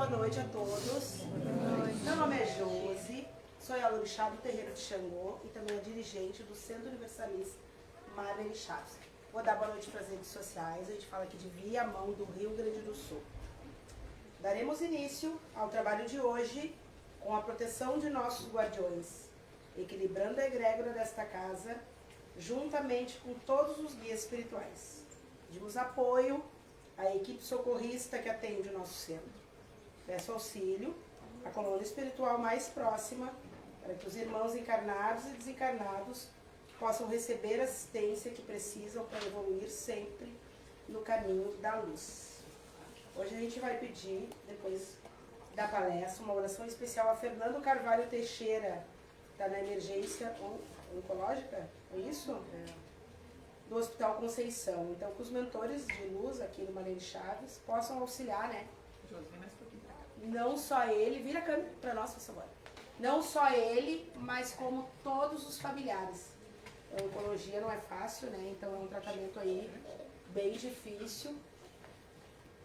boa noite a todos. Meu nome é Josi, sou a orixá do terreiro de Xangô e também a dirigente do Centro Universalista Marlene Chaves. Vou dar boa noite para as redes sociais, a gente fala aqui de Viamão, do Rio Grande do Sul. Daremos início ao trabalho de hoje com a proteção de nossos guardiões, equilibrando a egrégora desta casa, juntamente com todos os guias espirituais. Pedimos apoio à equipe socorrista que atende o nosso centro. Peço auxílio à coluna espiritual mais próxima, para que os irmãos encarnados e desencarnados possam receber a assistência que precisam para evoluir sempre no caminho da luz. Hoje a gente vai pedir, depois da palestra, uma oração especial a Fernando Carvalho Teixeira, que está na emergência oncológica, é isso? Do Hospital Conceição. Então, que os mentores de luz aqui no Marlene Chaves possam auxiliar, né? Não só ele, vira a câmera para nós, por favor. Não só ele, mas como todos os familiares. A oncologia não é fácil, né? Então é um tratamento aí bem difícil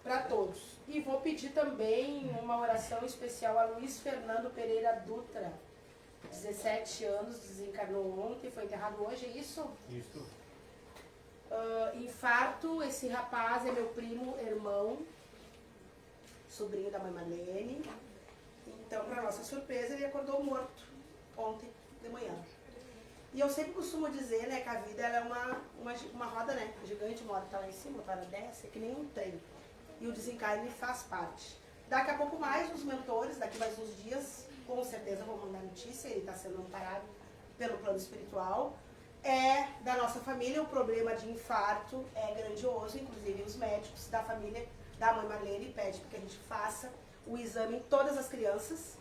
para todos. E vou pedir também uma oração especial a Luiz Fernando Pereira Dutra, 17 anos, desencarnou ontem, foi enterrado hoje, é isso? Isso. Infarto, esse rapaz é meu primo, irmão, sobrinho da mãe Marlene. Então, para nossa surpresa, ele acordou morto ontem de manhã. E eu sempre costumo dizer, né, que a vida ela é uma roda, né, gigante, uma hora está lá em cima, outra hora desce, é que nem um trem. E o desencarne faz parte. Daqui a pouco mais, os mentores, daqui mais uns dias, com certeza vão mandar notícia, ele está sendo amparado pelo plano espiritual. É da nossa família, o problema de infarto é grandioso, inclusive os médicos da família da mãe Marlene pedem que a gente faça o exame em todas as crianças,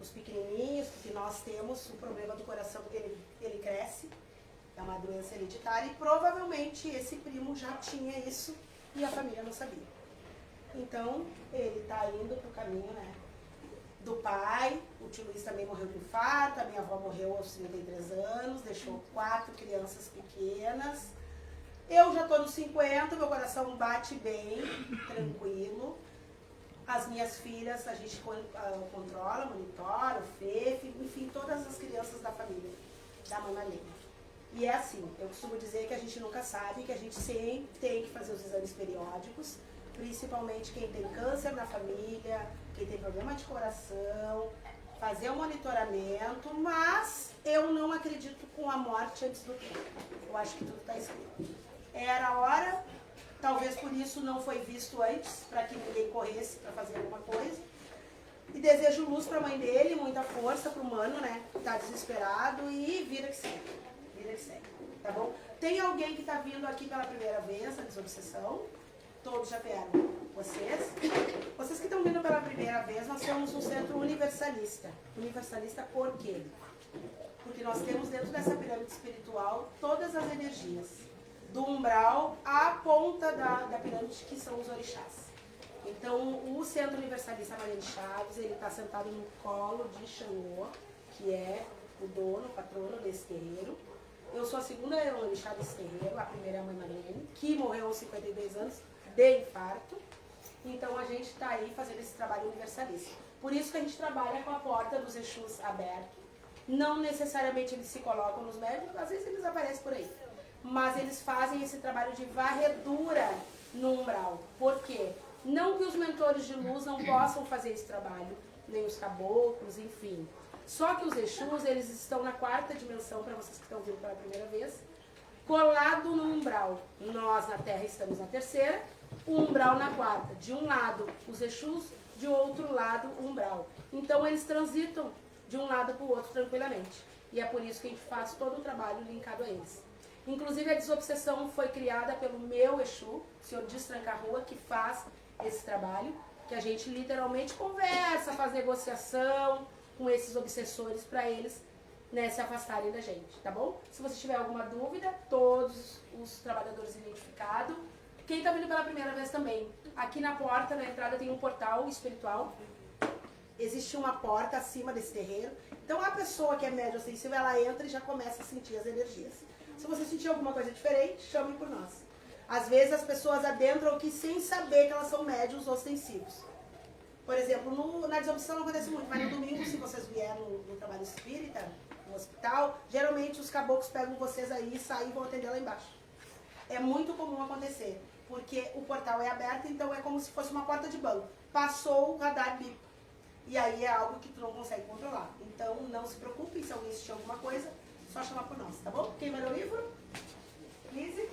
os pequenininhos, porque nós temos o problema do coração, ele cresce, é uma doença hereditária e provavelmente esse primo já tinha isso e a família não sabia. Então, ele está indo para o caminho, né, do pai. O tio Luiz também morreu de infarto, a minha avó morreu aos 33 anos, deixou 4 crianças pequenas. Eu já estou nos 50, meu coração bate bem, tranquilo. As minhas filhas, a gente controla, monitora, o FEF, enfim, todas as crianças da família, da mãe Marlene. E é assim, eu costumo dizer que a gente nunca sabe, que a gente sempre tem que fazer os exames periódicos, principalmente quem tem câncer na família, quem tem problema de coração, fazer o monitoramento, mas eu não acredito com a morte antes do tempo. Eu acho que tudo está escrito. Era a hora, talvez por isso não foi visto antes, para que ninguém corresse para fazer alguma coisa. E desejo luz para a mãe dele, muita força para o mano, né, que está desesperado, e vida que segue, tá bom? Tem alguém que está vindo aqui pela primeira vez, na desobsessão? Todos já vieram. Vocês que estão vindo pela primeira vez, nós somos um centro universalista. Universalista por quê? Porque nós temos dentro dessa pirâmide espiritual todas as energias, do umbral à ponta da pirâmide, que são os orixás. Então, o Centro Universalista Marlene Chaves, ele está sentado no colo de Xangô, que é o dono, o patrono desse terreiro. Eu sou a segunda orixá desse terreiro, a primeira é a mãe Marlene, que morreu aos 52 anos de infarto. Então, a gente está aí fazendo esse trabalho universalista. Por isso que a gente trabalha com a porta dos Exus aberta. Não necessariamente eles se colocam nos médios, às vezes eles aparecem por aí. Mas eles fazem esse trabalho de varredura no umbral. Por quê? Não que os mentores de luz não possam fazer esse trabalho, nem os caboclos, enfim. Só que os Exus, eles estão na 4ª dimensão, para vocês que estão vindo pela primeira vez, colado no umbral. Nós na Terra estamos na 3ª, o umbral na 4ª. De um lado, os Exus, de outro lado, o umbral. Então, eles transitam de um lado para o outro tranquilamente. E é por isso que a gente faz todo o trabalho linkado a eles. Inclusive, a desobsessão foi criada pelo meu Exu, o senhor Destranca-Rua, que faz esse trabalho, que a gente literalmente conversa, faz negociação com esses obsessores para eles, né, se afastarem da gente, tá bom? Se você tiver alguma dúvida, todos os trabalhadores identificados. Quem está vindo pela primeira vez também, aqui na porta, na entrada, tem um portal espiritual. Existe uma porta acima desse terreiro. Então, a pessoa que é médium sensível, ela entra e já começa a sentir as energias. Se você sentir alguma coisa diferente, chame por nós. Às vezes, as pessoas adentram aqui sem saber que elas são médiums ostensivos. Por exemplo, na desobsessão não acontece muito, mas no domingo, se vocês vierem no trabalho espírita, no hospital, geralmente os caboclos pegam vocês aí, saem e vão atender lá embaixo. É muito comum acontecer, porque o portal é aberto, então é como se fosse uma porta de banco. Passou o radar bipa. E aí é algo que tu não consegue controlar. Então não se preocupe, se alguém assistir alguma coisa, só chamar por nós, tá bom? Quem vai ler o livro? Lise?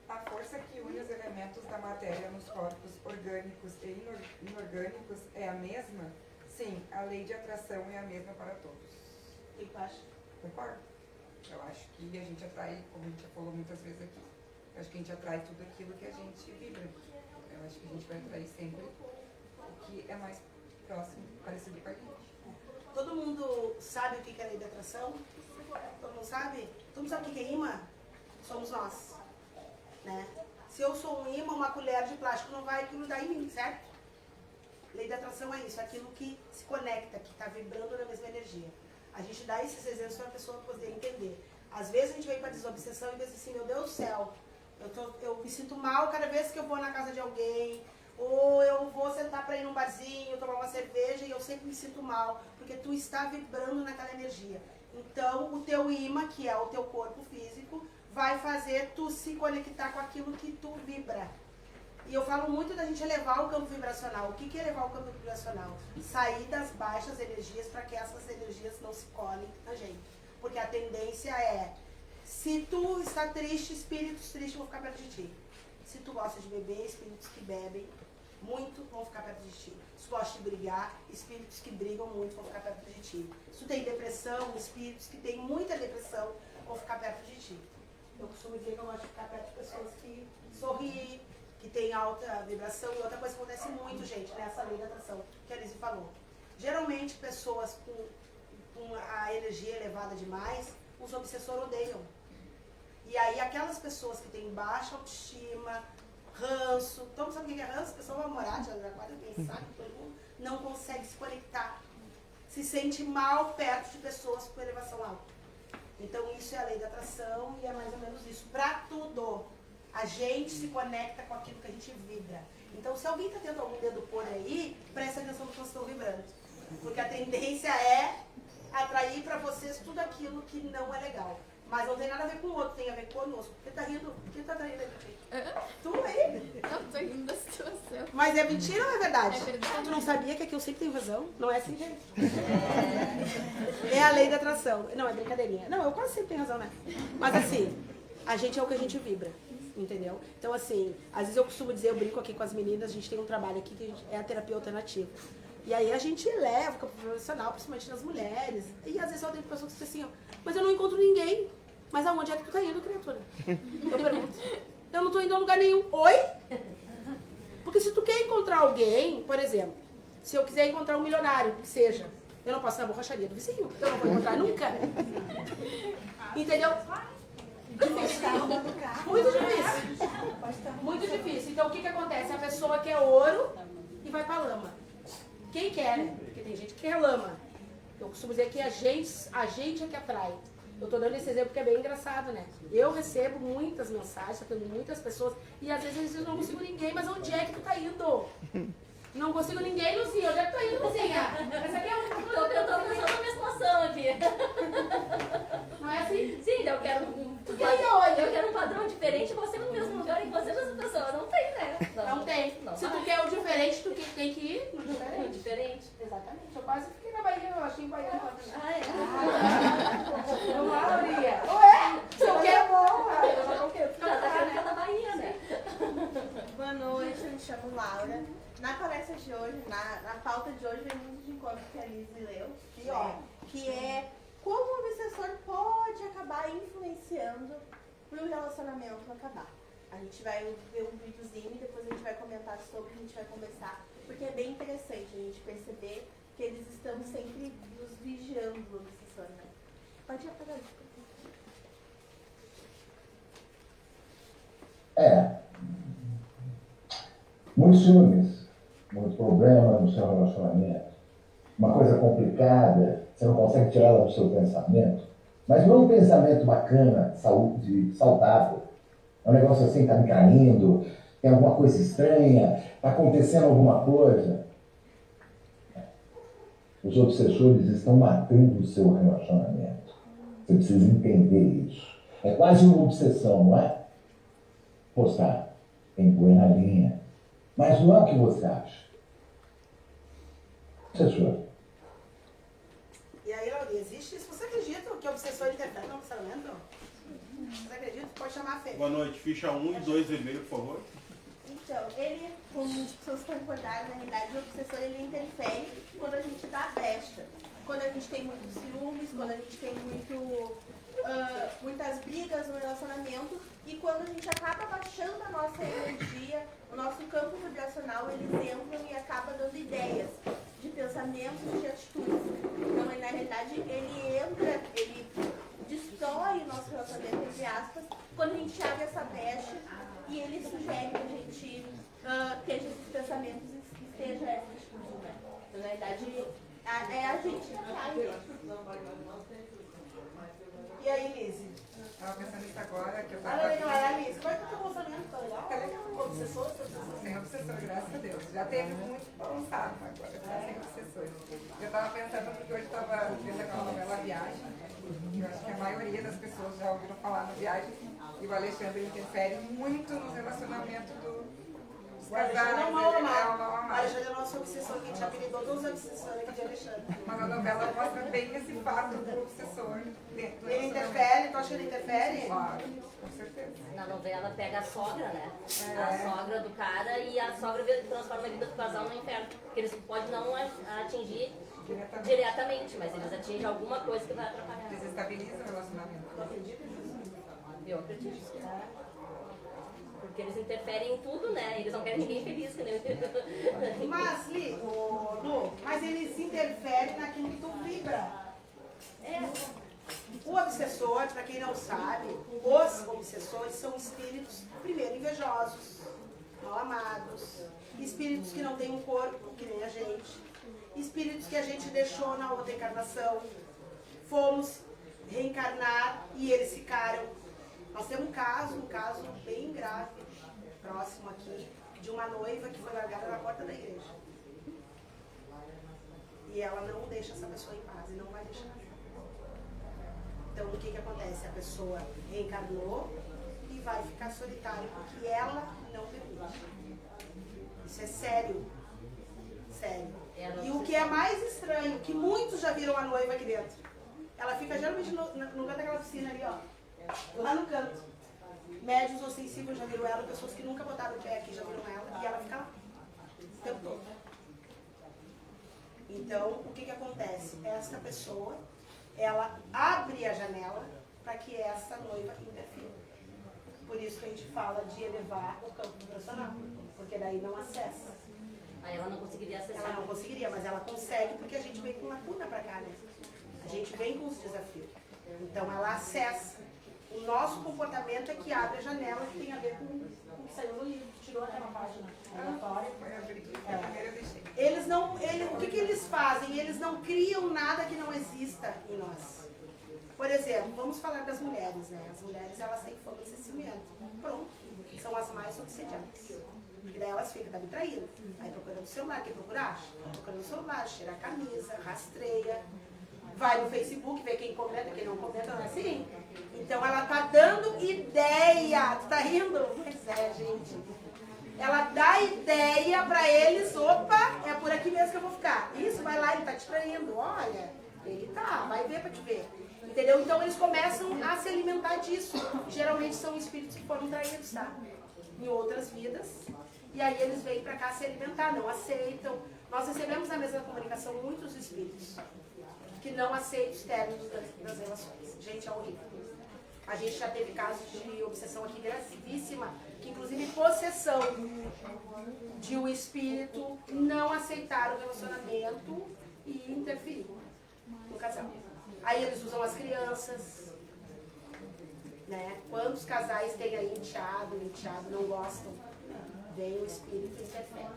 A força que une os elementos da matéria nos corpos orgânicos e inorgânicos é a mesma? Sim, a lei de atração é a mesma para todos. O que tu acha? Concordo. Eu acho que a gente atrai, como a gente já falou muitas vezes aqui, eu acho que a gente atrai tudo aquilo que a gente vibra. Eu acho que a gente vai atrair sempre o que é mais próximo, parecido com a gente. Todo mundo sabe o que é a lei da atração? Todo mundo sabe? Todo mundo sabe o que é imã? Somos nós. Né? Se eu sou um imã, uma colher de plástico não vai grudar em mim, certo? Lei da atração é isso, aquilo que se conecta, que está vibrando na mesma energia. A gente dá esses exemplos para a pessoa poder entender. Às vezes a gente vem para a desobsessão e pensa assim, meu Deus do céu, eu me sinto mal cada vez que eu vou na casa de alguém, ou eu vou sentar para ir num barzinho, tomar uma cerveja e eu sempre me sinto mal, porque tu está vibrando naquela energia. Então o teu imã, que é o teu corpo físico, vai fazer tu se conectar com aquilo que tu vibra. E eu falo muito da gente elevar o campo vibracional. O que é elevar o campo vibracional? Sair das baixas energias para que essas energias não se colhem na gente. Porque a tendência é, se tu está triste, espíritos tristes vão ficar perto de ti. Se tu gosta de beber, espíritos que bebem muito vão ficar perto de ti. Se tu gosta de brigar, espíritos que brigam muito vão ficar perto de ti. Se tu tem depressão, espíritos que têm muita depressão vão ficar perto de ti. Eu costumo dizer que eu gosto de ficar perto de pessoas que sorriem, que tem alta vibração. E outra coisa que acontece muito, gente, nessa lei da atração, que a Lise falou. Geralmente, pessoas com a energia elevada demais, os obsessores odeiam. E aí, aquelas pessoas que têm baixa autoestima, ranço, todo mundo sabe o que é ranço? Pessoa mal-humorada, agora quem sabe, todo mundo não consegue se conectar. Se sente mal perto de pessoas com elevação alta. Então, isso é a lei da atração e é mais ou menos isso. Para tudo. A gente se conecta com aquilo que a gente vibra. Então, se alguém está tendo algum dedo podre aí, presta atenção no que vocês estão vibrando. Porque a tendência é atrair para vocês tudo aquilo que não é legal. Mas não tem nada a ver com o outro, tem a ver conosco. Por que tá rindo? Por que tá rindo aí? Tu aí? Não, tô rindo da situação. Mas é mentira ou é verdade? É verdade. Tu não sabia que aqui eu sempre tenho razão? Não é assim, gente? É a lei da atração. Não, é brincadeirinha. Não, eu quase sempre tenho razão, né? Mas assim, a gente é o que a gente vibra. Entendeu? Então, assim, às vezes eu costumo dizer, eu brinco aqui com as meninas, a gente tem um trabalho aqui que é a terapia alternativa. E aí a gente leva o campo profissional, principalmente nas mulheres. E às vezes eu tenho pessoas que dizem assim, ó, mas eu não encontro ninguém. Mas aonde é que tu tá indo, criatura? Eu pergunto. Eu não tô indo a lugar nenhum. Oi? Porque se tu quer encontrar alguém, por exemplo, se eu quiser encontrar um milionário, que seja, eu não posso ir na borracharia do vizinho. Eu não vou encontrar nunca. Entendeu? Muito difícil. Muito difícil. Então o que acontece? A pessoa quer ouro e vai pra lama. Quem quer, né? Porque tem gente que quer lama. Eu costumo dizer que a gente é que atrai. Eu tô dando esse exemplo porque é bem engraçado, né? Eu recebo muitas mensagens, atendo muitas pessoas, e às vezes eu não consigo ninguém, mas onde é que tu tá indo? Não consigo ninguém, Luzinha. Onde é que tu tá indo, Luzinha? Essa aqui é uma... Eu tô pensando na minha situação aqui. Não é assim? Sim, eu quero um padrão diferente, você no mesmo lugar e você nessa pessoa. Não tem, né? Não tem. Não Se vai. tu quer o diferente, tu tem que ir no diferente. Diferente. Exatamente. Eu quase fiquei na Bahia, eu achei em Bahia. Ah, é? Vamos lá, Aurinha. Ué? Se eu quero, eu já tô querendo. Já tá querendo da Bahia, né? Boa noite, eu me chamo Laura. Na palestra de hoje, na pauta de hoje, vem muito de encontro que a Lise leu, que é como o obsessor pode acabar influenciando para o relacionamento acabar. A gente vai ver um videozinho e depois a gente vai comentar sobre, a gente vai conversar, porque é bem interessante a gente perceber que eles estão sempre nos vigiando do obsessor, né? Pode ir apagar isso. Muitos ciúmes, muito problema no seu relacionamento, uma coisa complicada, você não consegue tirá-la do seu pensamento, mas não é um pensamento bacana, saudável, É um negócio assim, tá me caindo, tem alguma coisa estranha, tá acontecendo alguma coisa. Os obsessores estão matando o seu relacionamento. Você precisa entender isso. É quase uma obsessão, não é? Postar, tem que pôr na linha. Mas não é o que você acha. Obsessor. E aí, Lauri, existe isso? Você acredita que o obsessor interfere no relacionamento? Você acredita? Pode chamar a Fê. Boa noite. Ficha 1 e 2 vermelho, por favor. Então, ele, como as pessoas concordaram, na realidade, o obsessor ele interfere quando a gente dá brecha. Quando a gente tem muitos ciúmes, quando a gente tem muitas brigas no relacionamento e quando a gente acaba baixando a nossa energia, o nosso campo vibracional, eles entram e acabam dando ideias de pensamentos e de atitudes. Então, ele, na realidade, ele entra, ele destrói o nosso relacionamento, entre aspas, quando a gente abre essa brecha e ele sugere que a gente esteja esses pensamentos e esteja essa atitude, né? Então, na verdade, é a gente que faz. E aí, Lizzy? Estava pensando nisso agora, que eu Olha estava... legal, olha, Lizzy. Como é que tá o teu relacionamento? Tá legal? Tá legal. Obsessor? Sem obsessor, graças a Deus. Já teve muito avançado, mas agora tá sem obsessores. Eu estava pensando, porque hoje estava vendo aquela novela Viagem, que eu acho que a maioria das pessoas já ouviram falar no Viagem, e o Alexandre interfere muito no relacionamento dos O Alexandre casais. é um mal Ele é um amado. mal O amado. Alexandre é o nosso obsessor, que a gente apelidou todos os obsessores aqui de Alexandre. Mas a novela mostra bem esse fato do obsessor dentro do Ele relacionamento. interfere? Tu acha que ele interfere? Claro, com certeza. Na novela pega a sogra, né? É. A sogra do cara e a sogra transforma a vida do casal no inferno. Porque eles podem não atingir diretamente, mas eles atingem alguma coisa que vai atrapalhar. Desestabiliza o relacionamento. Tu acredita nisso? Eu acredito. Porque eles interferem em tudo, né? Eles não querem ninguém feliz, né? Mas, Lu, mas eles interferem naquilo que tu vibra. O obsessor, para quem não sabe, os obsessores são espíritos, primeiro, invejosos, mal amados, espíritos que não têm um corpo, que nem a gente, espíritos que a gente deixou na outra encarnação, fomos reencarnar e eles ficaram. Nós temos um caso bem grave, próximo aqui, de uma noiva que foi largada na porta da igreja. E ela não deixa essa pessoa em paz e não vai deixar. Então, o que acontece? A pessoa reencarnou e vai ficar solitária porque ela não permite. Isso é sério. Sério. E o que é mais estranho, que muitos já viram a noiva aqui dentro. Ela fica geralmente no canto daquela piscina ali, ó. Lá no canto. Médios ou sensíveis já viram ela, pessoas que nunca botaram o pé aqui já viram ela. E ela fica lá. O tempo todo. Então, o que acontece? Essa pessoa, ela abre a janela para que essa noiva interfira. Por isso que a gente fala de elevar o campo vibracional, porque daí não acessa. Aí ela não conseguiria acessar. Ela não conseguiria, mas ela consegue porque a gente vem com lacuna para cá, né? A gente vem com os desafios. Então ela acessa. O nosso comportamento é que abre a janela, que tem a ver com o que saiu no livro. Tirou aquela página aleatória. Eles não, o que eles fazem? Eles não criam nada que não exista em nós. Por exemplo, vamos falar das mulheres, né? As mulheres, elas têm fome de cimento. Pronto. São as mais obsediadas. E daí elas ficam, tá me traindo. Aí procurando o celular, quer procurar? Procurando o celular, cheira a camisa, rastreia. Vai no Facebook, vê quem comenta, quem não comenta, não é assim? Então ela tá dando ideia. Tu tá rindo? Pois é, gente. Ela dá ideia pra eles, opa, é por aqui mesmo que eu vou ficar. Isso, vai lá, ele tá te traindo, olha, ele tá, vai ver pra te ver. Entendeu? Então eles começam a se alimentar disso. Geralmente são espíritos que foram traídos, tá? Em outras vidas. E aí eles vêm pra cá se alimentar, não aceitam. Nós recebemos na mesma comunicação muitos espíritos que não aceitam os términos das relações. Gente, é horrível. A gente já teve casos de obsessão aqui gravíssima, que inclusive possessão de um espírito não aceitar o relacionamento e interferir no casal. Aí eles usam as crianças, né? Quantos casais tem aí enteado não gostam? Vem o espírito e interfere.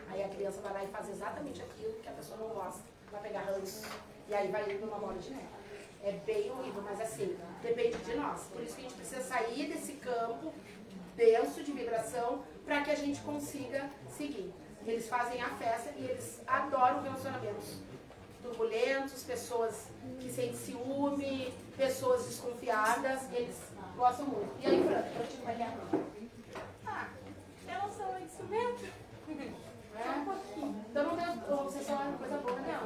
Aí a criança vai lá e faz exatamente aquilo que a pessoa não gosta, vai pegar ranço, e aí vai indo uma bola de neve. É bem horrível, mas assim, depende de nós. Por isso que a gente precisa sair desse campo denso de vibração para que a gente consiga seguir. Eles fazem a festa e eles adoram relacionamentos turbulentos, pessoas que sentem ciúme, pessoas desconfiadas, eles gostam muito. E aí, Fran, pra ti como é que é? Relação isso mesmo. Só um pouquinho. Então não tem obsessão, é uma coisa boa, né?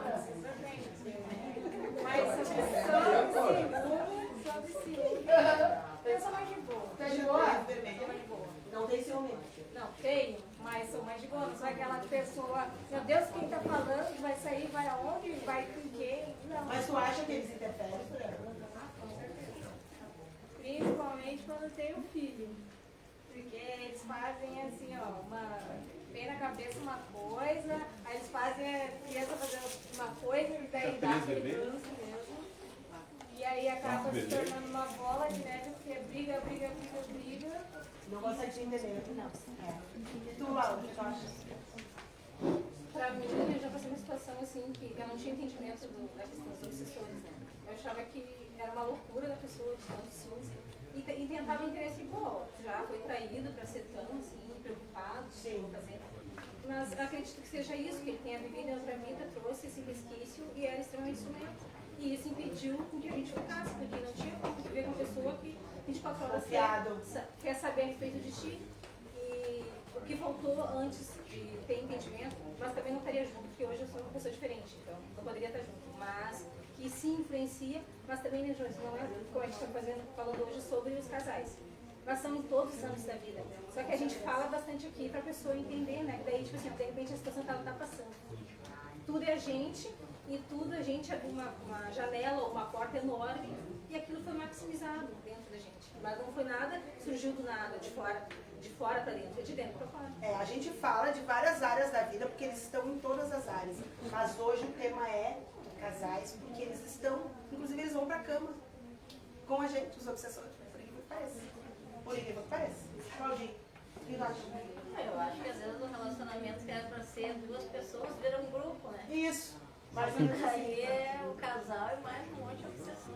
Mas sou de ciúme. Eu sou mais de boa. Tá de boa? Sou mais de boa. Não tem ciúme. Não, tenho, mas sou mais de boa. Não sou aquela pessoa, meu Deus, quem tá falando, vai sair, vai aonde, vai com quem? Não. Mas tu acha que eles interferem, Fran? Com certeza. Principalmente quando tem um filho. Porque eles fazem assim, ó, vem na cabeça uma coisa, aí eles fazem a criança fazer uma coisa e daí dá aquele trânsito mesmo. E aí acaba se tornando uma bola de neve, porque é briga. Não consegue te entender. Não. E tu, Laura, o que tu acha? Pra mim, eu já passei uma situação assim que eu não tinha entendimento da questão dos obsessores, né? Eu achava que era uma loucura da pessoa, de tanto ciúmes. E tentava entender assim, pô, já foi traído pra ser tão assim, preocupado, Sim. fazer. Mas acredito que seja isso, que ele tenha vivido em outra vida, trouxe esse resquício e era extremamente ciumento. E isso impediu com que a gente ficasse, porque não tinha como viver com uma pessoa que 24 horas quer saber a respeito de ti. E o que faltou antes de ter entendimento, mas também não estaria junto, porque hoje eu sou uma pessoa diferente, então não poderia estar junto. Mas que se influencia, mas também, né, Joyce, não é como a gente está falando hoje sobre os casais. Mas são em todos os âmbitos da vida. Só que a gente fala bastante aqui para a pessoa entender, né? Que daí, tipo assim, de repente a situação que ela está passando. Tudo é a gente, e tudo a gente abre uma janela ou uma porta enorme, e aquilo foi maximizado dentro da gente. Mas não foi nada, surgiu do nada, de fora para dentro, é de dentro para fora. A gente fala de várias áreas da vida, porque eles estão em todas as áreas. Mas hoje o tema é casais, porque eles estão, inclusive eles vão pra cama com a gente, os obsessores. Por incrível que pareça. Por incrível que pareça. Claudinho, o que tu acha? Eu acho que às vezes o relacionamento que era pra ser duas pessoas vira um grupo, né? Isso. Mais ou menos assim. Aí é o casal e mais um monte de obsessão.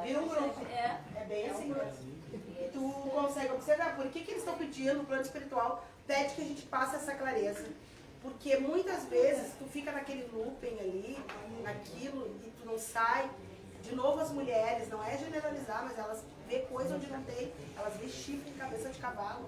Vira um grupo. É. É bem assim mesmo. E tu consegue observar por que eles estão pedindo, o plano espiritual pede que a gente passe essa clareza. Porque muitas vezes tu fica naquele looping ali, naquilo, e tu não sai. De novo as mulheres, não é generalizar, mas elas vê coisa onde não tem, elas vê chifre de cabeça de cavalo.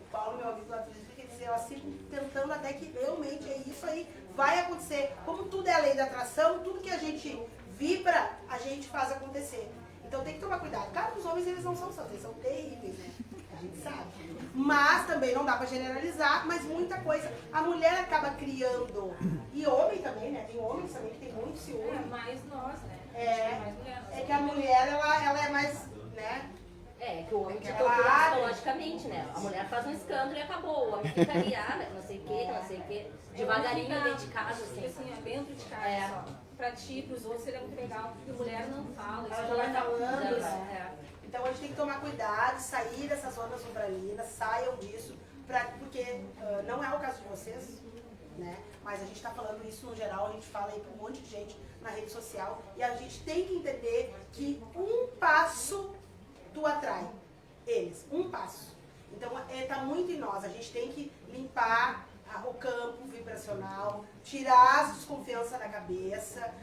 O Paulo, meu amigo lá do Egito, quer dizer, elas ficam tentando até que realmente é isso aí, vai acontecer. Como tudo é a lei da atração, tudo que a gente vibra, a gente faz acontecer. Então tem que tomar cuidado. Claro que os homens eles não são santos, eles são terríveis, né? A gente sabe. Mas também não dá pra generalizar, mas muita coisa. A mulher acaba criando. E homem também, né? Tem homens também que tem muito ciúme. É mais nós, né? É que a mulher, ela é mais, né? É, que o homem te Ela tortura abre. psicologicamente, né? A mulher faz um escândalo e acabou. O homem fica ali, não sei o que, não sei o que. Devagarinho dentro de casa, Porque assim. assim, é dentro de casa É. só. Pra ti, pros outros, seria muito legal, porque mulher não fala. Ela isso já vai não falando, isso. né? Então a gente tem que tomar cuidado, sair dessas zonas umbralinas, saiam disso, porque não é o caso de vocês, né? Mas a gente está falando isso no geral, a gente fala aí para um monte de gente na rede social, e a gente tem que entender que um passo tu atrai eles, um passo. Então tá muito em nós, a gente tem que limpar o campo vibracional, tirar as desconfianças da cabeça,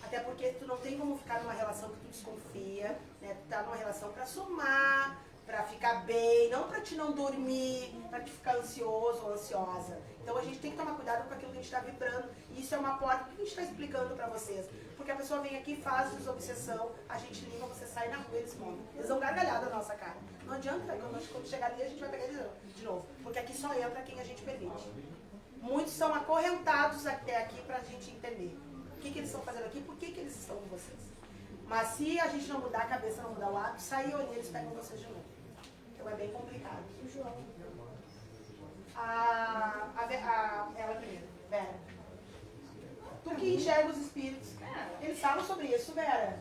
até porque tu não tem como ficar numa relação que tu desconfia, né? Tu tá numa relação pra somar, pra ficar bem, não pra te não dormir, pra te ficar ansioso ou ansiosa. Então a gente tem que tomar cuidado com aquilo que a gente tá vibrando. E isso é uma porta que a gente tá explicando pra vocês. Porque a pessoa vem aqui, faz desobsessão, a gente limpa, você sai na rua, eles montam. Eles dão gargalhada na nossa cara. Não adianta, quando chegar ali a gente vai pegar de novo. Porque aqui só entra quem a gente permite. Muitos são acorrentados até aqui pra gente entender. O que eles estão fazendo aqui, por que eles estão com vocês. Mas se a gente não mudar a cabeça, não mudar o hábito, sair e eles pegam vocês de novo. Então é bem complicado. O João. Ela primeiro, Vera. Tu que enxerga os espíritos. Eles falam sobre isso, Vera.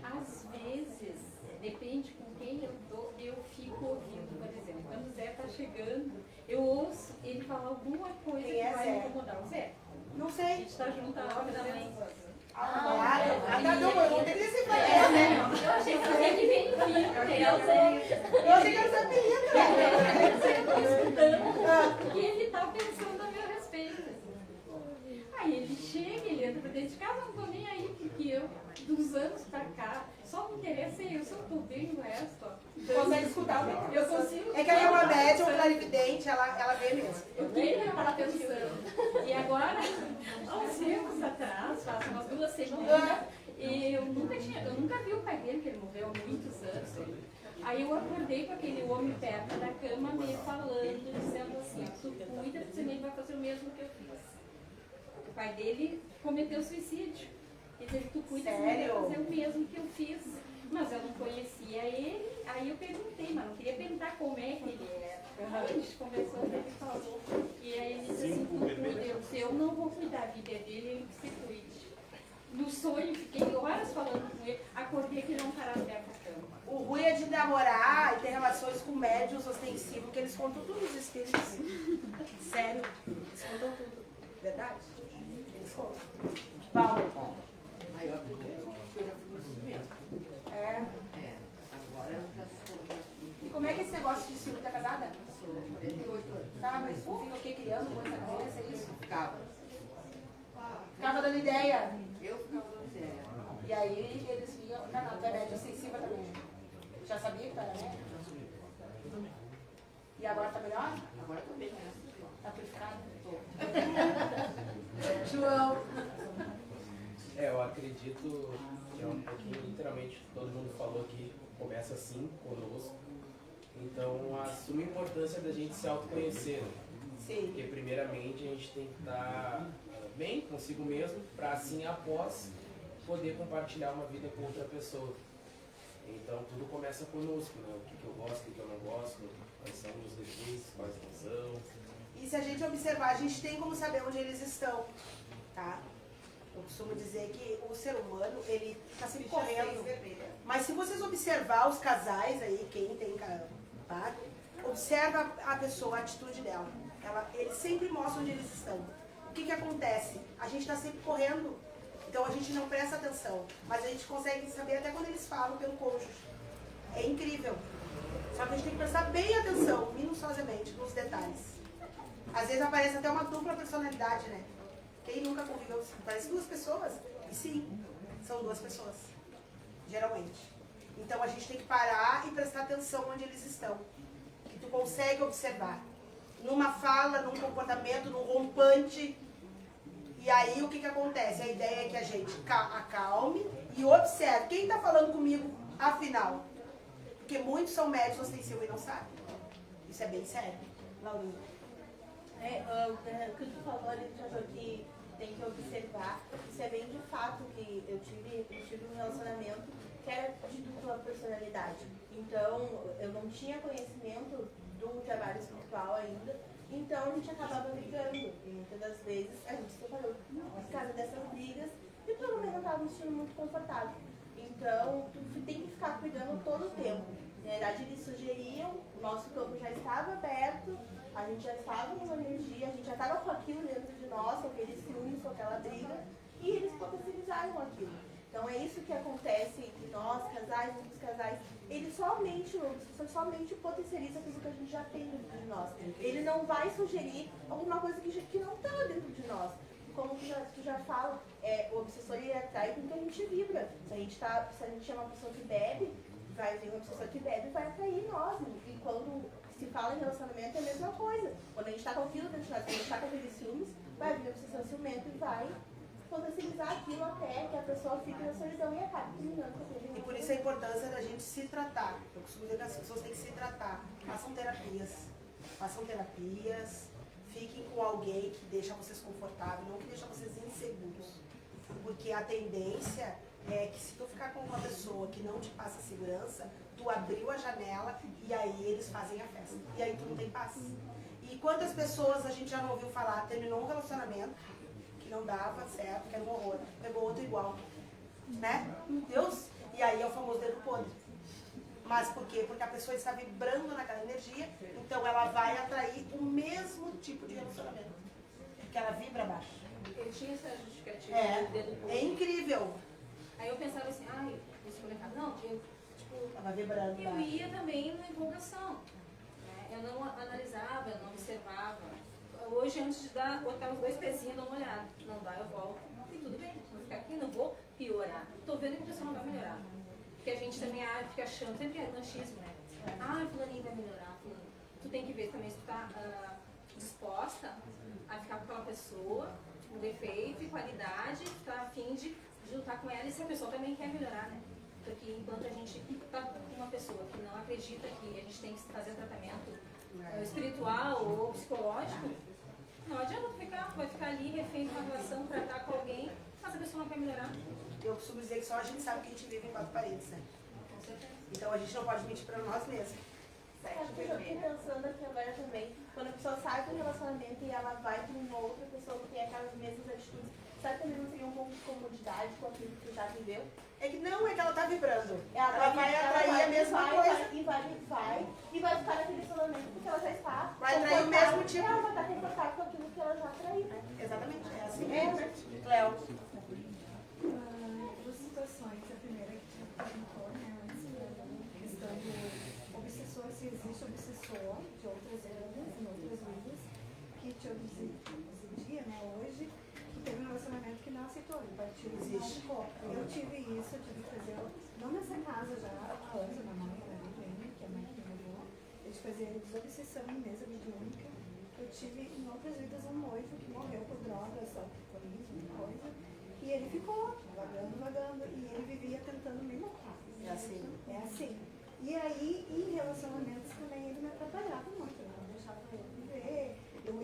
Às vezes, depende com quem eu tô, eu fico ouvindo, por exemplo. Quando o Zé tá chegando, eu ouço ele falar alguma coisa Quem que é vai Zé? me incomodar. O Zé. Não A sei. gente tá junto há também. Eu vou ter que dizer pra ela, né? Eu achei que você que vem aqui. Eu achei que era essa apelido, né? explicar. Só me interessa eu se eu tô bem no resto. Consegue escutar? Eu consigo. É que ela é uma médium clarividente, ela vê mesmo. Eu queria estar pensando. E agora, há uns tempos atrás, faz umas 2 semanas, eu nunca vi o pai dele, que ele morreu há muitos anos. Aí eu acordei com aquele homem perto da cama, meio falando, dizendo assim, tu cuida, porque senão ele vai fazer o mesmo que eu fiz. O pai dele cometeu suicídio. Ele disse, tu cuida, senão ele vai fazer o mesmo que eu fiz. Mas eu não conhecia ele, aí eu perguntei, mas não queria perguntar como é que ele era. A gente conversou, ele falou. E aí ele disse assim, tu cuida, eu não vou cuidar da vida dele, ele que se cuide. No sonho, fiquei horas falando com ele, acordei que ele não parava perto da cama. O Rui é de namorar e ter relações com médios ostensivos, que eles contam tudo os espíritos. Sério, eles contam tudo. Verdade? Eles contam. Paulo. É. E como é que é esse negócio de ciúme? Tá casada? Tá, mas tu fica o quê? Criando coisa na cabeça, é isso? Ficava. Ficava dando ideia. Eu ficava dando ideia. E aí eles vinham. Não, tu é média sensível também. Já sabia que tu era média? E agora tá melhor? Agora tô bem, né? Tá purificado? João. Eu acredito que é um pouquinho, literalmente, todo mundo falou que começa assim conosco. Então, a suma importância da gente se autoconhecer. Né? Sim. Porque, primeiramente, a gente tem que estar bem consigo mesmo, para assim, após, poder compartilhar uma vida com outra pessoa. Então, tudo começa conosco, né? O que eu gosto, o que eu não gosto, quais são os defeitos, quais não são. E se a gente observar, a gente tem como saber onde eles estão, tá? Eu costumo dizer que o ser humano, ele está sempre correndo. Mas se vocês observar os casais aí, quem tem tá? Observa a pessoa, a atitude dela. Eles sempre mostram onde eles estão. O que acontece? A gente está sempre correndo. Então a gente não presta atenção. Mas a gente consegue saber até quando eles falam pelo cônjuge. É incrível. Só que a gente tem que prestar bem atenção, minuciosamente, nos detalhes. Às vezes aparece até uma dupla personalidade, né? Quem nunca conviveu? Parece 2 pessoas. E sim, são 2 pessoas. Geralmente. Então a gente tem que parar e prestar atenção onde eles estão. Que tu consegue observar. Numa fala, num comportamento, num rompante. E aí o que acontece? A ideia é que a gente acalme e observe. Quem está falando comigo, afinal? Porque muitos são médios ostensivos e não sabem. Isso é bem sério. Laurinha. O que tu falou ali, que tem que observar. Isso é bem de fato que eu tive um relacionamento que era de dupla personalidade. Então, eu não tinha conhecimento do trabalho espiritual ainda. Então, a gente acabava brigando. E muitas das vezes a gente se separou por causa dessas brigas e pelo menos não estava me sentindo muito confortável. Então, tu tem que ficar cuidando todo o tempo. Na verdade, eles sugeriam, o nosso campo já estava aberto, a gente já estava com energia, a gente já estava com aquilo dentro de nós, com aquele ciúme, com aquela briga, e eles potencializaram aquilo. Então é isso que acontece entre nós, casais, muitos casais. Ele somente potencializa aquilo que a gente já tem dentro de nós. Ele não vai sugerir alguma coisa que não está dentro de nós. Como tu já fala, o obsessor ele atrai com que a gente vibra. Se a gente é uma pessoa que bebe, vai vir uma pessoa que bebe e vai atrair nós. E quando se fala em relacionamento é a mesma coisa. Quando a gente está com aquilo dentro de nós, quando a gente está com aqueles ciúmes, vai vir a obsessão ciumento e vai potencializar aquilo até que a pessoa fique na solidão e acabe terminando com aquele. E por isso a importância da gente se tratar. Eu costumo dizer que as pessoas têm que se tratar. Façam terapias, fiquem com alguém que deixa vocês confortáveis, não que deixa vocês inseguros. Porque a tendência é que se tu ficar com uma pessoa que não te passa segurança, tu abriu a janela e aí eles fazem a festa. E aí tu não tem paz. E quantas pessoas a gente já não ouviu falar, terminou um relacionamento que não dava certo, que era um horror, pegou outro igual. Né? Meu Deus! E aí é o famoso dedo podre. Mas por quê? Porque a pessoa está vibrando naquela energia, então ela vai atrair o mesmo tipo de relacionamento. Porque ela vibra abaixo. Eu tinha essa justificativa do dedo podre. É incrível. Aí eu pensava assim, isso foi errado. Não, eu, tava vibrando. Eu ia também na empolgação. Né? Eu não analisava, eu não observava. Hoje, antes de botar os 2 pezinhos, eu dou uma olhada. Não dá, eu volto. E tudo bem, vou ficar aqui, não vou piorar. Tô vendo que a pessoa não vai melhorar. Porque a gente também fica achando, sempre é machismo, né? Ah, fulaninho vai melhorar, fulaninho. Tu tem que ver também se tu tá disposta a ficar com aquela pessoa, com defeito e qualidade, tu tá a fim de lutar com ela e se a pessoa também quer melhorar, né? Porque enquanto a gente tá com uma pessoa que não acredita que a gente tem que fazer tratamento espiritual ou psicológico, não adianta tu vai ficar ali refém de uma relação, tratar com alguém, mas a pessoa não quer melhorar. Eu costumo dizer que só a gente sabe que a gente vive em 4 paredes, né? Com certeza. Então a gente não pode mentir pra nós mesmos. Acho que eu fiquei pensando aqui agora também, quando a pessoa sai do relacionamento e ela vai com uma outra pessoa que tem aquelas mesmas atitudes, sabe também não seria um pouco de comodidade com aquilo que tu já viveu? É que não, é que ela tá vibrando. Ela vai atrair a mesma coisa. E vai ficar naquele relacionamento porque ela já está. Vai atrair o mesmo tipo. Ela vai estar confortável com aquilo que ela já atraiu. Exatamente, é assim. Né? Cléo. Duas situações. A primeira que tu perguntou, né, antes, a questão do obsessor, se existe obsessor de outras vidas, em outras vidas, que te obsedia, né, hoje, que teve um relacionamento que não aceitou, ele partiu e não ficou. Eu tive isso, eu tive que fazer, não nessa casa já, há anos, a minha mãe era Viviane, que é a mãe que morreu, eu tive que fazer desobsessão em mesa mediúnica. Eu tive em outras vidas um noivo que morreu por drogas, alcoolismo, coisa, e ele ficou vagando, e ele vivia tentando me matar. É assim. É assim. E aí, em relacionamentos também, ele me atrapalhava muito, eu não deixava ele viver, eu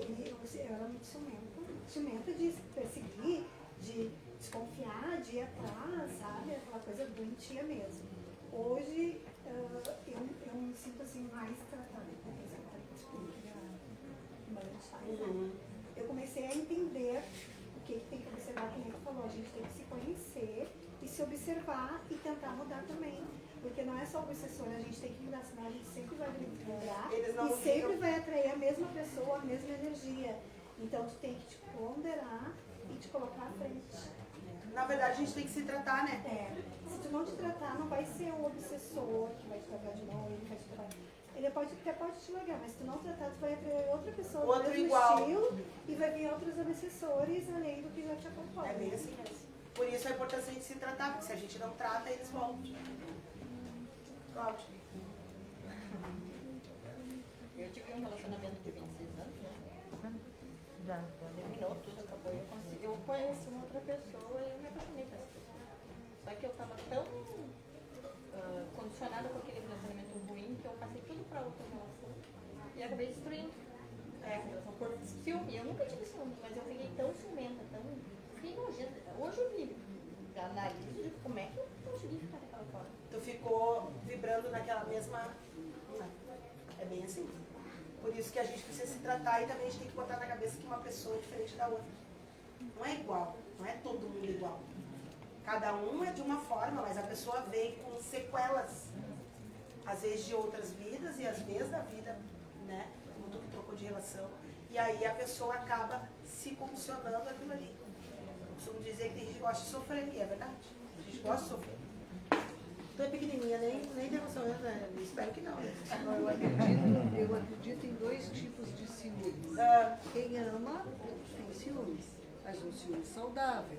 era muito ciumenta de perseguir, de desconfiar, de ir atrás, sabe? Aquela coisa doentia mesmo. Hoje, eu me sinto assim mais tratada. Eu comecei a entender o que tem que observar, que nem tu falou, a gente tem que se conhecer e se observar e tentar mudar também. Porque não é só o obsessor, a gente tem que mudar, senão a gente sempre vai mudar e sempre vai atrair a mesma pessoa, a mesma energia. Então tu tem que te ponderar e te colocar à frente. Na verdade a gente tem que se tratar, né? Se tu não te tratar, não vai ser o obsessor que vai te largar de novo, ele vai te tratar. Ele até pode te largar, mas se tu não tratar, tu vai atrair outra pessoa do mesmo estilo e vai vir outros obsessores além do que já te acompanha. É bem assim mesmo. Por isso a importância de se tratar, porque se a gente não trata, eles vão. Cláudia. Eu tive um relacionamento de 26 anos, né? Já terminou tudo, acabou. Eu conheci uma outra pessoa e eu me apaixonei por essa pessoa. Só que eu estava tão condicionada com aquele relacionamento ruim que eu passei tudo para outra relação e acabei destruindo a relação por ciúme. Eu nunca tive ciúme, mas eu fiquei tão ciumenta, fiquei nojenta. Hoje eu me analiso de como é que eu consegui ficar daquela forma. Tu ficou vibrando naquela mesma... É bem assim. Por isso que a gente precisa se tratar e também a gente tem que botar na cabeça que uma pessoa é diferente da outra. Não é igual, não é todo mundo igual. Cada um é de uma forma, mas a pessoa vem com sequelas. Às vezes de outras vidas e às vezes da vida, né? Como tu que trocou de relação. E aí a pessoa acaba se condicionando aquilo ali. Eu costumo dizer que tem gente que gosta de sofrer, e é verdade. A gente gosta de sofrer. Tu é pequenininha, nem relacionamento, né? Espero que não. Né? Eu acredito em 2 tipos de ciúmes. Quem ama tem ciúmes, mas um ciúme saudável.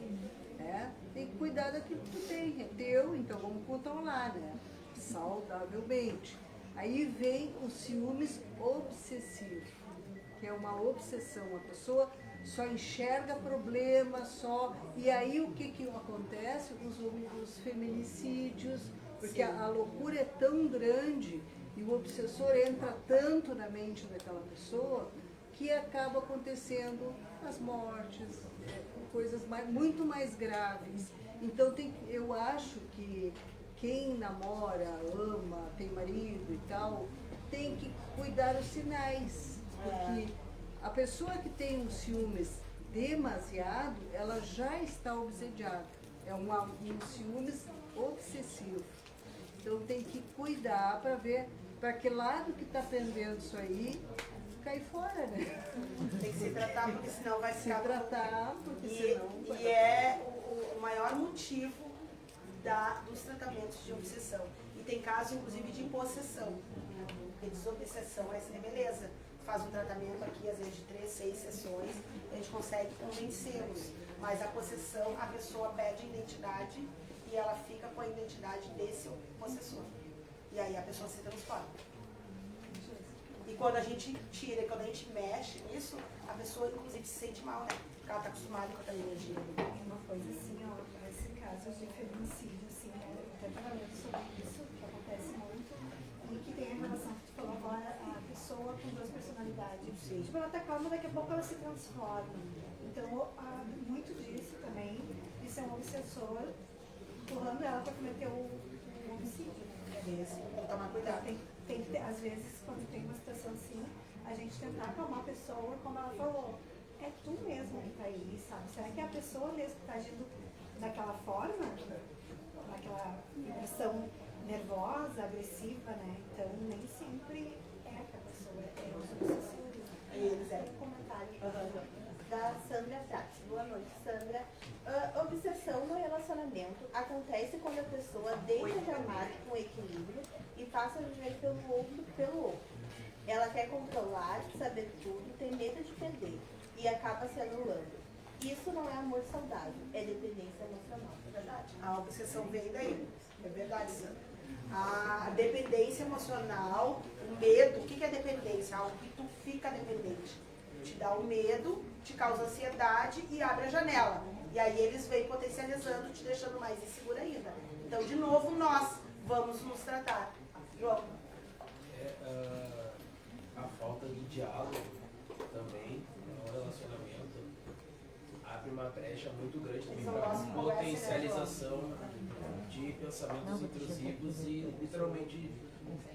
Né? Tem que cuidar daquilo que tu tem, é teu, então vamos controlar, né? Saudavelmente. Aí vem os ciúmes obsessivos, que é uma obsessão, a pessoa só enxerga problemas, e aí o que acontece? Os feminicídios, porque a loucura é tão grande e o obsessor entra tanto na mente daquela pessoa que acaba acontecendo as mortes, coisas muito mais graves. Então eu acho que quem namora, ama, tem marido e tal, tem que cuidar os sinais, porque a pessoa que tem um ciúmes demasiado, ela já está obsediada. É um ciúmes obsessivo. Então tem que cuidar para ver para que lado que está pendendo isso aí, cair fora, né? Tem que se tratar, porque senão vai ficar... Se tratar, porque senão... E é o maior motivo dos tratamentos de obsessão. E tem caso, inclusive, de possessão. Porque desobsessão é beleza. Faz um tratamento aqui, às vezes de 3, 6 sessões, a gente consegue convencê-los. Mas a possessão, a pessoa pede identidade e ela fica com a identidade desse possessor. E aí a pessoa se transforma. E quando a gente tira, quando a gente mexe nisso, a pessoa inclusive se sente mal, né? Porque ela está acostumada com aquela energia. Uma coisa assim, ó, esse caso de feminicídio, assim, né? Eu até estava lendo sobre isso, que acontece muito, e que tem a relação que tu falou agora, a pessoa com duas personalidades. Sim. Tipo, ela tá calma, daqui a pouco ela se transforma. Então, muito disso também, isso é um obsessor empurrando ela para cometer o homicídio. Esse, tem que tomar cuidado. Tem que ter, às vezes, quando tem uma situação assim, a gente tentar acalmar a pessoa, como ela falou, é tu mesmo que tá aí, sabe? Será que é a pessoa mesmo que tá agindo daquela forma? Naquela emoção nervosa, agressiva, né? Então, nem sempre é que a pessoa é os obsessores. E eles é. Um comentário da Sandra Prats. Boa noite, Sandra. Obsessão no relacionamento acontece quando a pessoa deixa de amar com equilíbrio e passa a viver pelo outro. Ela quer controlar, saber tudo, tem medo de perder e acaba se anulando. Isso não é amor saudável, é dependência emocional. É verdade? A obsessão vem daí. É verdade, Sandra. A dependência emocional, o medo, o que é dependência? Algo que tu fica dependente. Te dá o medo, te causa ansiedade e abre a janela. E aí eles vêm potencializando, te deixando mais insegura ainda. Então, de novo, nós vamos nos tratar. João? A falta de diálogo também no relacionamento abre uma brecha muito grande também para potencialização de pensamentos intrusivos e literalmente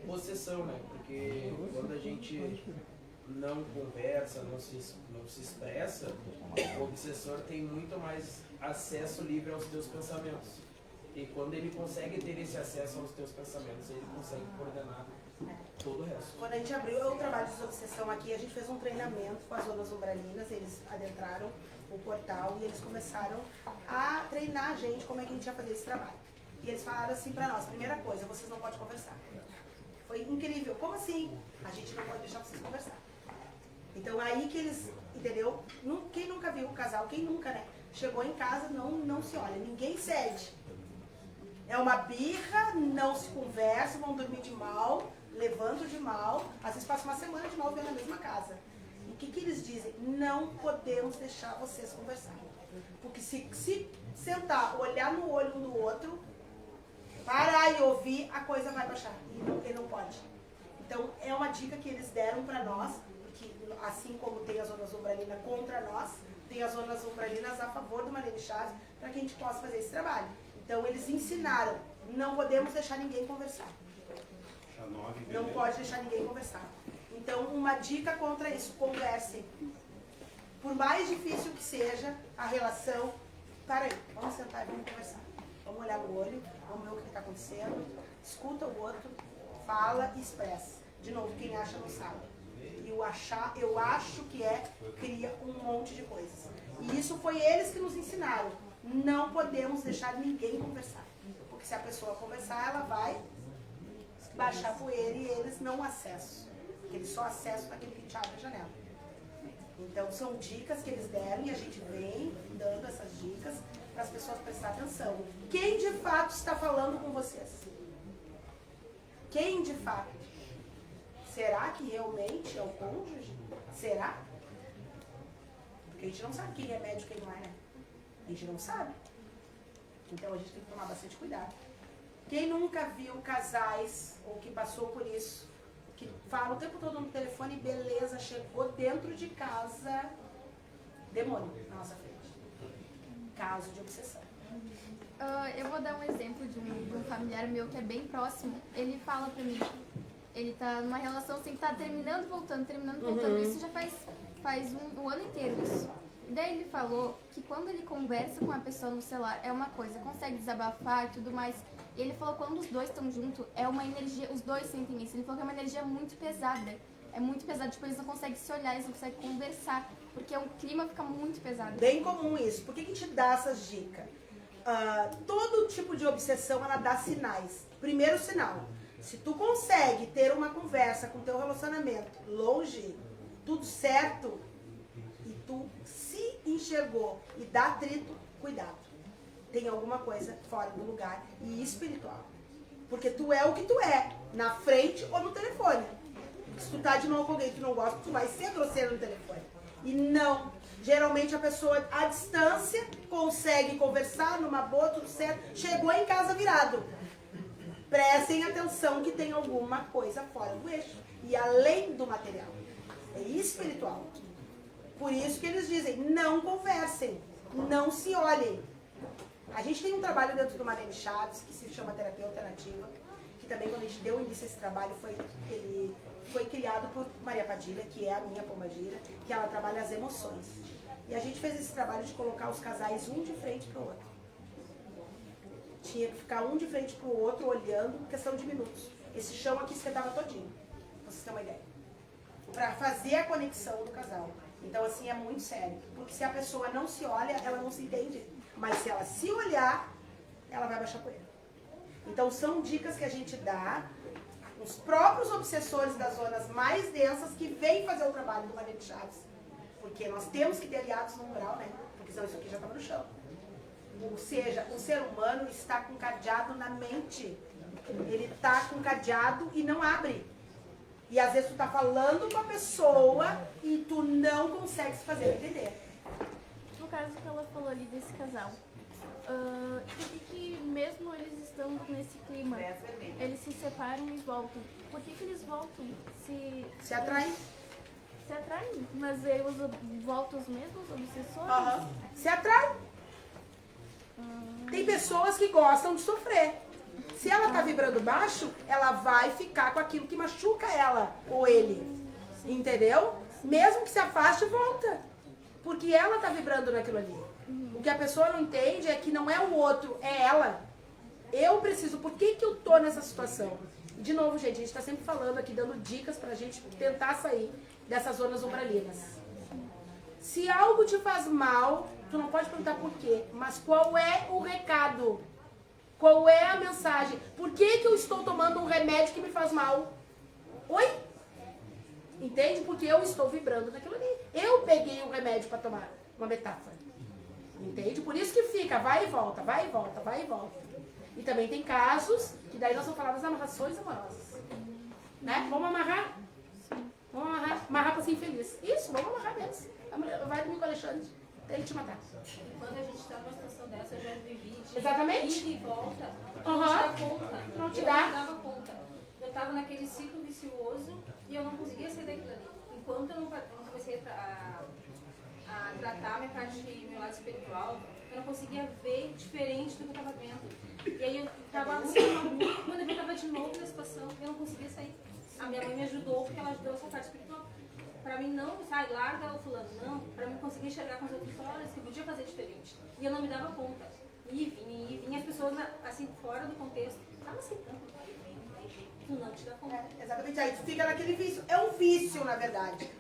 possessão, né? Porque quando a gente não conversa, não se expressa, o obsessor tem muito mais acesso livre aos teus pensamentos. E quando ele consegue ter esse acesso aos teus pensamentos, ele consegue coordenar todo o resto. Quando a gente abriu o trabalho de desobsessão aqui, a gente fez um treinamento com as zonas umbralinas, eles adentraram o portal e eles começaram a treinar a gente como é que a gente ia fazer esse trabalho. E eles falaram assim pra nós, primeira coisa, vocês não podem conversar. Foi incrível. Como assim? A gente não pode deixar vocês conversar. Então aí que eles, entendeu? Quem nunca viu o casal, quem nunca, né? Chegou em casa, não se olha, ninguém cede. É uma birra, não se conversa, vão dormir de mal, levando de mal, às vezes passa uma semana de novo na mesma casa. E o que eles dizem? Não podemos deixar vocês conversarem. Porque se sentar, olhar no olho um do outro, parar e ouvir, a coisa vai baixar. E ele não pode. Então é uma dica que eles deram para nós, porque assim como tem as zonas umbralinas contra nós, tem as zonas umbralinas a favor do Marlene Chaves, para que a gente possa fazer esse trabalho. Então eles ensinaram, não podemos deixar ninguém conversar. Não pode deixar ninguém conversar. Então uma dica contra isso, conversem. Por mais difícil que seja a relação, para aí, vamos sentar e vamos conversar. Vamos olhar no olho, vamos ver o que está acontecendo, escuta o outro, fala e expressa. De novo, quem acha não sabe. E o achar, eu acho que cria um monte de coisas. E isso foi eles que nos ensinaram. Não podemos deixar ninguém conversar. Porque se a pessoa conversar, ela vai baixar poeira e eles não acessam. Eles só acessam naquele que te abre a janela. Então são dicas que eles deram e a gente vem dando essas dicas para as pessoas prestarem atenção. Quem de fato está falando com vocês? Quem de fato? Será que realmente é o cônjuge? Será? Porque a gente não sabe quem é médico e quem não é, né? A gente não sabe. Então a gente tem que tomar bastante cuidado. Quem nunca viu casais, ou que passou por isso, que fala o tempo todo no telefone, beleza, chegou dentro de casa, demônio na nossa frente. Caso de obsessão. Eu vou dar um exemplo de um familiar meu que é bem próximo. Ele fala pra mim, ele tá numa relação assim, que tá terminando, voltando. Isso já faz um ano inteiro isso. E daí ele falou que quando ele conversa com a pessoa no celular é uma coisa, consegue desabafar e tudo mais. E ele falou que quando os dois estão juntos, é uma energia, os dois sentem isso. Ele falou que é uma energia muito pesada. É muito pesado, tipo, eles não conseguem se olhar, eles não conseguem conversar, porque o clima fica muito pesado. Bem comum isso. Por que a gente dá essas dicas? Todo tipo de obsessão, ela dá sinais. Primeiro sinal, se tu consegue ter uma conversa com teu relacionamento longe, tudo certo, e tu se enxergou e dá atrito, cuidado. Tem alguma coisa fora do lugar e espiritual. Porque tu é o que tu é, na frente ou no telefone. Se tu tá de novo com alguém que tu não gosta, tu vai ser grosseiro no telefone. E não. Geralmente a pessoa, à distância, consegue conversar numa boa, tudo certo. Chegou em casa virado. Prestem atenção que tem alguma coisa fora do eixo. E além do material. É espiritual. Por isso que eles dizem, não conversem. Não se olhem. A gente tem um trabalho dentro do Marlene Chaves, que se chama Terapia Alternativa. Que também, quando a gente deu início a esse trabalho, ele foi criado por Maria Padilha, que é a minha pombagira, que ela trabalha as emoções. E a gente fez esse trabalho de colocar os casais um de frente para o outro. Tinha que ficar um de frente para o outro, olhando, questão de minutos. Esse chão aqui esquentava todinho, pra vocês terem uma ideia. Para fazer a conexão do casal. Então, assim, é muito sério. Porque se a pessoa não se olha, ela não se entende. Mas se ela se olhar, ela vai baixar poeira. Então, são dicas que a gente dá. Os próprios obsessores das zonas mais densas que vêm fazer o trabalho do Marlene Chaves. Porque nós temos que ter aliados no umbral, né? Porque senão isso aqui já estava no chão. Ou seja, o ser humano está com cadeado na mente. Ele está com cadeado e não abre. E às vezes tu tá falando com a pessoa e tu não consegue se fazer entender. No caso que ela falou ali desse casal, por que mesmo eles estão nesse clima, eles se separam e voltam? Por que eles voltam? Se atraem. Se atraem, mas eles voltam os mesmos obsessores? Se atraem. Tem pessoas que gostam de sofrer. Se ela tá vibrando baixo, ela vai ficar com aquilo que machuca ela ou ele. Entendeu? Mesmo que se afaste, volta. Porque ela tá vibrando naquilo ali. O que a pessoa não entende é que não é o outro, é ela. Eu preciso, por que eu tô nessa situação? De novo, gente, a gente tá sempre falando aqui, dando dicas pra gente tentar sair dessas zonas umbralinas. Se algo te faz mal, tu não pode perguntar por quê, mas qual é o recado? Qual é a mensagem? Por que eu estou tomando um remédio que me faz mal? Oi? Entende? Porque eu estou vibrando naquilo ali. Eu peguei um remédio para tomar, uma metáfora. Entende? Por isso que fica, vai e volta, vai e volta, vai e volta. E também tem casos, que daí nós vamos falar das amarrações amorosas. Né? Vamos amarrar? Vamos amarrar. Amarrar para ser infeliz. Isso, vamos amarrar mesmo. Vai dormir com o Alexandre. Tem que te matar. Quando a gente está numa situação dessa, eu já vivi de Exatamente. ida e volta. Uhum. Não te dá conta. Não te Eu dá. não dava conta. Eu estava naquele ciclo vicioso e eu não conseguia sair daquilo ali. Enquanto eu não comecei a tratar minha parte, meu lado espiritual, eu não conseguia ver diferente do que eu estava vendo. E aí eu estava muito, quando eu estava de novo na situação, eu não conseguia sair. A minha mãe me ajudou, porque ela ajudou essa parte espiritual. Pra mim não, sai, larga o fulano, não. Pra mim conseguir enxergar com as outras horas que eu podia fazer diferente. E eu não me dava conta. E vinha as pessoas, assim, fora do contexto. Tava aceitando. Tu não te dá conta. Exatamente, aí tu fica naquele vício. É um vício, na verdade.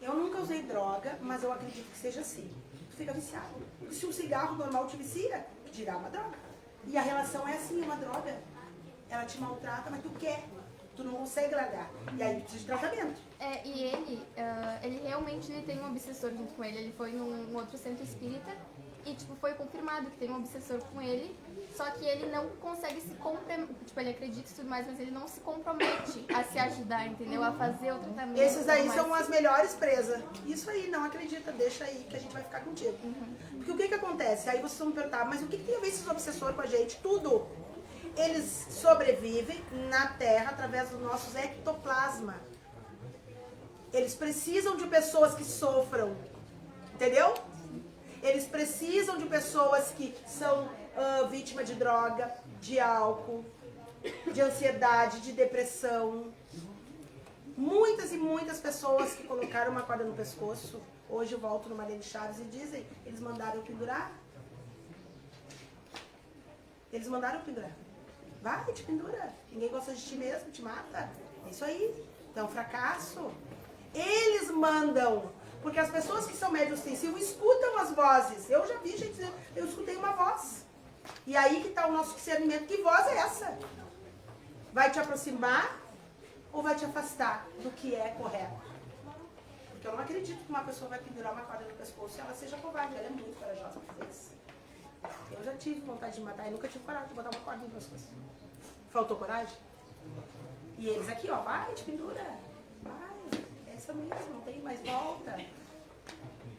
Eu nunca usei droga, mas eu acredito que seja assim. Tu fica viciado. Se um cigarro normal te vicia, dirá uma droga. E a relação é assim, uma droga. Ela te maltrata, mas tu quer. Tu não consegue largar. E aí precisa de tratamento. E ele realmente tem um obsessor junto com ele. Ele foi num outro centro espírita e, tipo, foi confirmado que tem um obsessor com ele. Só que ele não consegue se comprometer. Tipo, ele acredita e tudo mais, mas ele não se compromete a se ajudar, entendeu? A fazer o tratamento. Esses aí são as melhores presas. Isso aí, não acredita, deixa aí que a gente vai ficar contigo. Porque o que acontece? Aí vocês vão me perguntar, mas o que tem a ver esses obsessores com a gente? Tudo. Eles sobrevivem na Terra através dos nossos ectoplasma. Eles precisam de pessoas que sofram. Entendeu? Eles precisam de pessoas que são vítimas de droga, de álcool, de ansiedade, de depressão. Muitas e muitas pessoas que colocaram uma corda no pescoço, hoje voltam no Marlene Chaves e dizem, eles mandaram eu pendurar. Eles mandaram eu pendurar. Vai, te pendura. Ninguém gosta de ti mesmo, te mata. É isso aí. Então, fracasso. Eles mandam. Porque as pessoas que são médios ostensivos escutam as vozes. Eu já vi gente dizendo, eu escutei uma voz. E aí que está o nosso discernimento. Que voz é essa? Vai te aproximar ou vai te afastar do que é correto? Porque eu não acredito que uma pessoa vai pendurar uma corda no pescoço e ela seja covarde. Ela é muito corajosa pra fazer isso. Eu já tive vontade de matar e nunca tive coragem de botar uma corda no pescoço. Faltou coragem? E eles aqui, ó, vai, te pendura. Vai, essa mesmo, não tem mais volta.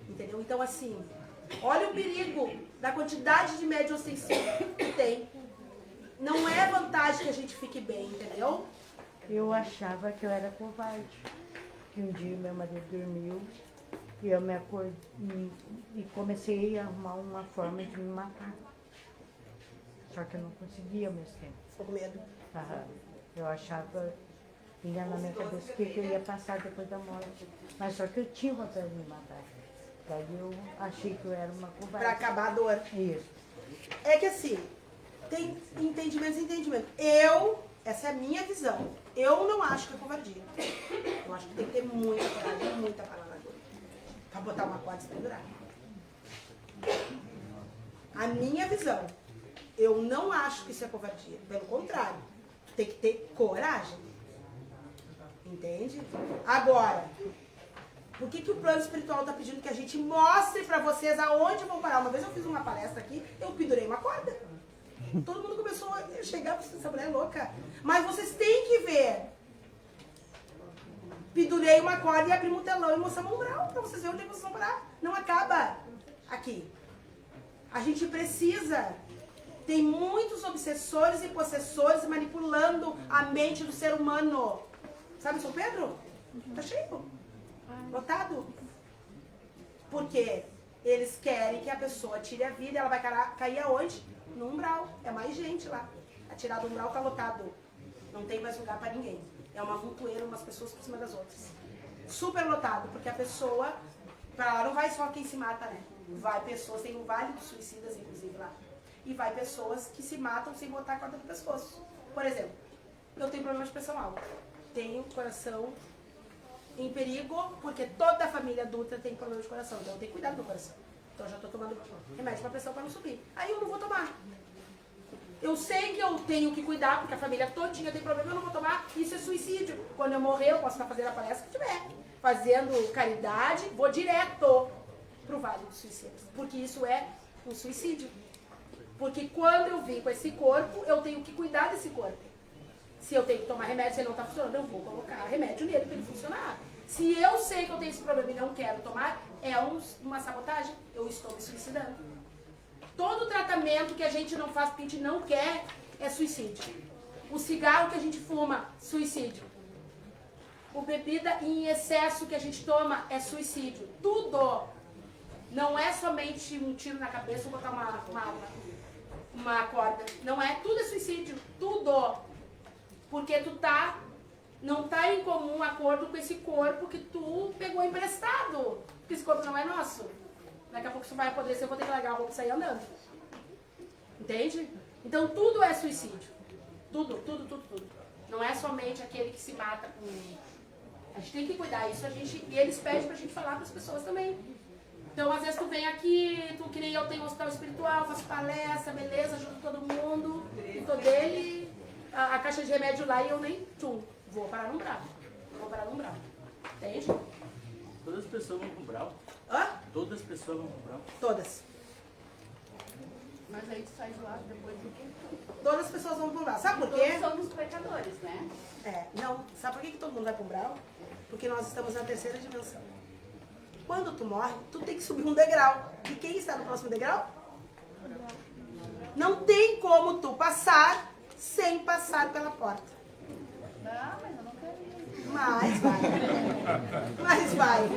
Entendeu? Então, assim, olha o perigo da quantidade de médium ostensivo que tem. Não é vantagem que a gente fique bem, entendeu? Eu achava que eu era covarde. Que um dia meu marido dormiu e eu me acordei e comecei a arrumar uma forma de me matar. Só que eu não conseguia ao mesmo tempo. Ficou com medo? Eu achava, vinha na minha cabeça o que eu ia passar depois da morte. Mas só que eu tinha vontade de me matar. Daí eu achei que eu era uma covarde. Pra acabar a dor. Isso. É que assim, tem entendimentos e entendimentos. Essa é a minha visão. Eu não acho que é covardia. Eu acho que tem que ter muita coragem, muita palavra pra botar uma corda e se pendurar. A minha visão. Eu não acho que isso é covardia. Pelo contrário. Tem que ter coragem. Entende? Agora, por que o plano espiritual está pedindo que a gente mostre para vocês aonde vão parar? Uma vez eu fiz uma palestra aqui, eu pendurei uma corda. Todo mundo começou a chegar, essa mulher é louca. Mas vocês têm que ver. Pendurei uma corda e abrimos um telão e mostramos um umbral para vocês verem onde vocês vão parar. Não acaba aqui. A gente precisa. Tem muitos obsessores e possessores manipulando a mente do ser humano. Sabe, São Pedro? Tá cheio. Lotado. Porque eles querem que a pessoa tire a vida e ela vai cair aonde? No umbral. É mais gente lá. Atirar do umbral tá lotado. Não tem mais lugar para ninguém. É uma montoeira, umas pessoas por cima das outras. Super lotado, porque a pessoa, pra lá não vai só quem se mata, né? Vai pessoas, tem um vale dos suicidas, inclusive, lá. E vai pessoas que se matam sem botar a corda no pescoço. Por exemplo, eu tenho problema de pressão alta. Tenho coração em perigo, porque toda a família adulta tem problema de coração. Então eu tenho que cuidar do meu coração. Então eu já estou tomando remédio para pressão para não subir. Aí eu não vou tomar. Eu sei que eu tenho que cuidar, porque a família todinha tem problema, eu não vou tomar. Isso é suicídio. Quando eu morrer, eu posso estar fazendo a palestra que tiver. Fazendo caridade, vou direto pro Vale dos Suicidas. Porque isso é um suicídio. Porque quando eu vim com esse corpo, eu tenho que cuidar desse corpo. Se eu tenho que tomar remédio, se ele não está funcionando, eu vou colocar remédio nele para ele funcionar. Se eu sei que eu tenho esse problema e não quero tomar, é uma sabotagem. Eu estou me suicidando. Todo tratamento que a gente não faz porque a gente não quer é suicídio. O cigarro que a gente fuma, suicídio. O bebida em excesso que a gente toma é suicídio. Tudo. Não é somente um tiro na cabeça ou botar uma corda. Não é. Tudo é suicídio. Tudo. Porque tu não tá em comum acordo com esse corpo que tu pegou emprestado. Porque esse corpo não é nosso. Daqui a pouco isso vai apodrecer, eu vou ter que largar a roupa e sair andando. Entende? Então tudo é suicídio. Tudo, tudo, tudo, tudo. Não é somente aquele que se mata com... A gente tem que cuidar isso, e eles pedem pra gente falar pras pessoas também. Então, às vezes tu vem aqui, tu que nem eu tenho um hospital espiritual, faço palestra, beleza, ajudo todo mundo, e tô dele, a caixa de remédio lá e eu nem vou parar no umbral. Vou parar no umbral. Entende? Todas as pessoas vão pro umbral? Hã? Todas as pessoas vão pro umbral? Todas. Mas aí tu sai de lá depois do que? Todas as pessoas vão pro umbral. Sabe por quê? Todos somos pecadores, né? Não. Sabe por que todo mundo vai pro umbral? Porque nós estamos na terceira dimensão. Quando tu morre, tu tem que subir um degrau. E quem está no próximo degrau? Não tem como tu passar sem passar pela porta. Não, mas eu não quero ir. Mas vai. Mas vai.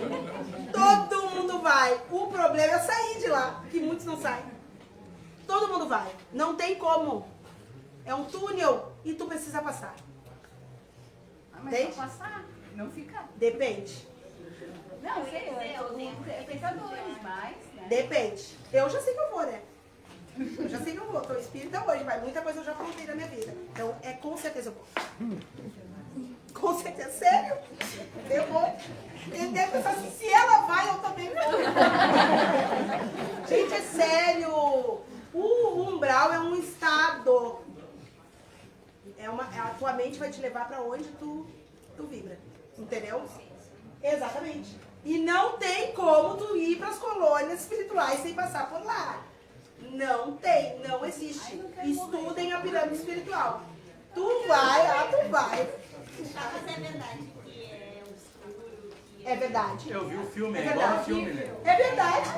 Todo mundo vai. O problema é sair de lá, que muitos não saem. Todo mundo vai. Não tem como. É um túnel e tu precisa passar. Mas só passar, não ficar. Depende. Não, eu sei, é pecadores, mas... Né? Depende. Eu já sei que eu vou, né? Eu já sei que eu vou. Tô espírita hoje, mas muita coisa eu já aprontei na minha vida. Então, com certeza eu vou. Com certeza. Sério? Eu vou. Ele deve pensar assim, se ela vai, eu também vou. Gente, é sério. O umbral é um estado. A tua mente vai te levar pra onde tu vibra. Entendeu? Exatamente. E não tem como tu ir para as colônias espirituais sem passar por lá. Não tem, não existe. Estudem a pirâmide espiritual. Tu vai, tu vai. Mas é verdade que é um escuro. É verdade. Eu vi o filme, É é igual verdade. no filme, né? É verdade.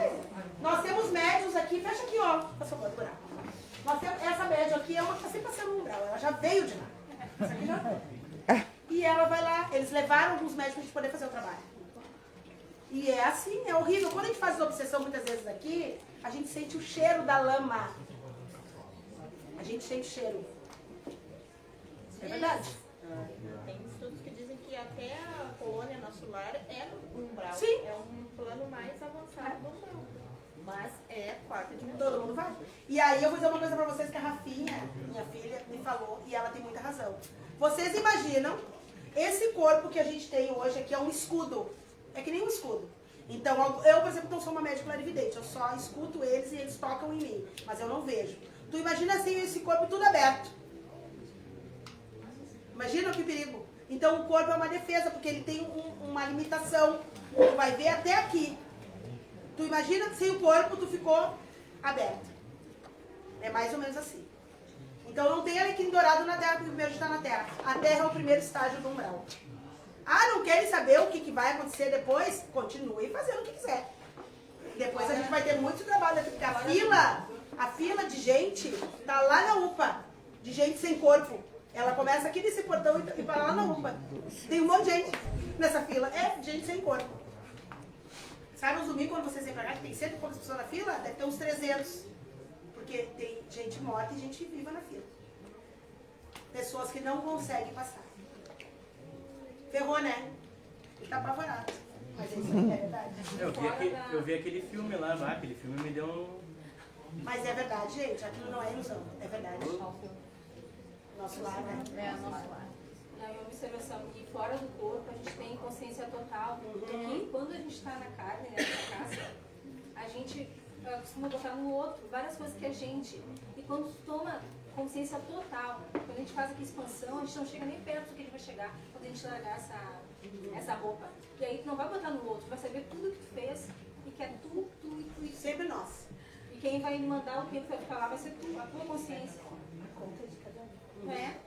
Nós temos médios aqui, fecha aqui, ó. Por favor, buraco. Nós temos, essa média aqui é uma que está sempre passando no umbral. Ela já veio de lá. Essa aqui já foi. E ela vai lá, eles levaram alguns médicos para a gente poder fazer o trabalho. E é assim, é horrível. Quando a gente faz obsessão muitas vezes aqui, a gente sente o cheiro da lama. A gente sente o cheiro. É verdade. Tem estudos que dizem que até a colônia nosso lar é no umbral. Sim. É um plano mais avançado do umbral. Mas é quarta dimensão. Todo mundo vai. E aí eu vou dizer uma coisa pra vocês que a Rafinha, minha filha, me falou, e ela tem muita razão. Vocês imaginam, esse corpo que a gente tem hoje aqui é um escudo. É que nem um escudo. Então, eu, por exemplo, não sou uma médica clarividente. Eu só escuto eles e eles tocam em mim. Mas eu não vejo. Tu imagina assim, esse corpo tudo aberto. Imagina que perigo. Então, o corpo é uma defesa, porque ele tem uma limitação. Tu vai ver até aqui. Tu imagina que sem o corpo tu ficou aberto. É mais ou menos assim. Então não tem alecrim dourado na Terra, porque primeiro está na Terra. A Terra é o primeiro estágio do umbral. Ah, não querem saber o que vai acontecer depois? Continuem fazendo o que quiser. Depois a gente vai ter muito trabalho aqui, porque a fila de gente tá lá na UPA, de gente sem corpo. Ela começa aqui nesse portão e vai lá na UPA. Tem um monte de gente nessa fila. É, gente sem corpo. Sabe, nos domingos, quando vocês vêm pra cá, que tem 100 e poucas pessoas na fila, deve ter uns 300. Porque tem gente morta e gente viva na fila. Pessoas que não conseguem passar. Ferrou, né? Ele tá apavorado. Mas isso aí é verdade. Eu vi aquele filme lá, aquele filme me deu um... Mas é verdade, gente. Aquilo não é ilusão. É verdade. Nosso lar, né? É, nosso lar. A minha observação que fora do corpo a gente tem consciência total. Que quando a gente está na carne, nessa caça, a gente costuma botar no outro várias coisas que a gente. E quando toma consciência total, quando a gente faz aqui expansão, a gente não chega nem perto do que a gente vai chegar quando a gente largar essa roupa. E aí tu não vai botar no outro, tu vai saber tudo que tu fez e que é tu e tu. Sempre nós. E quem vai mandar o tempo vai ficar lá vai ser tu, a tua consciência. Conta de cada um. É.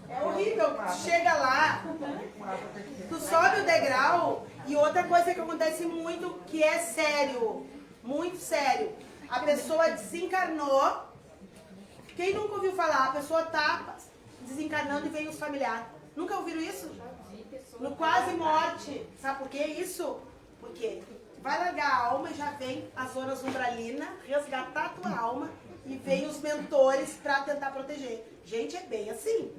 É horrível, tu chega lá, tu sobe o degrau e outra coisa que acontece muito, que é sério, muito sério. A pessoa desencarnou, quem nunca ouviu falar? A pessoa tá desencarnando e vem os familiares. Nunca ouviram isso? No quase morte. Sabe por que isso? Porque vai largar a alma e já vem as zonas umbralinas, resgatar a tua alma e vem os mentores para tentar proteger. Gente, é bem assim.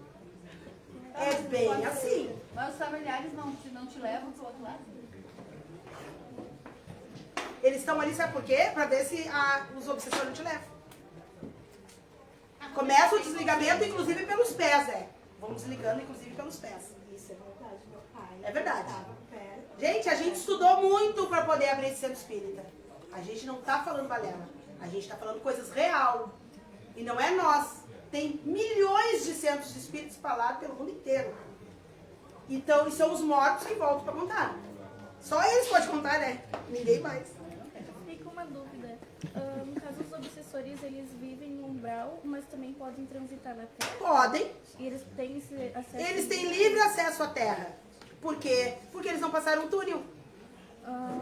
É bem assim. Mas os familiares não te levam pro outro lado? Eles estão ali, sabe por quê? Pra ver se os obsessores não te levam. Começa o desligamento, inclusive pelos pés, Vamos desligando, inclusive pelos pés. Isso é verdade, meu pai. É verdade. Gente, a gente estudou muito pra poder abrir esse centro espírita. A gente não tá falando balela. A gente tá falando coisas real. E não é nós. Tem milhões de centros espíritas espalhados pelo mundo inteiro. Então, e são os mortos que voltam para contar. Só eles podem contar, né? Ninguém mais. Fiquei com uma dúvida. No caso, os obsessores, eles vivem no umbral, mas também podem transitar na Terra? Podem. E eles têm esse acesso? Eles têm livre acesso à Terra. Por quê? Porque eles não passaram um túnel.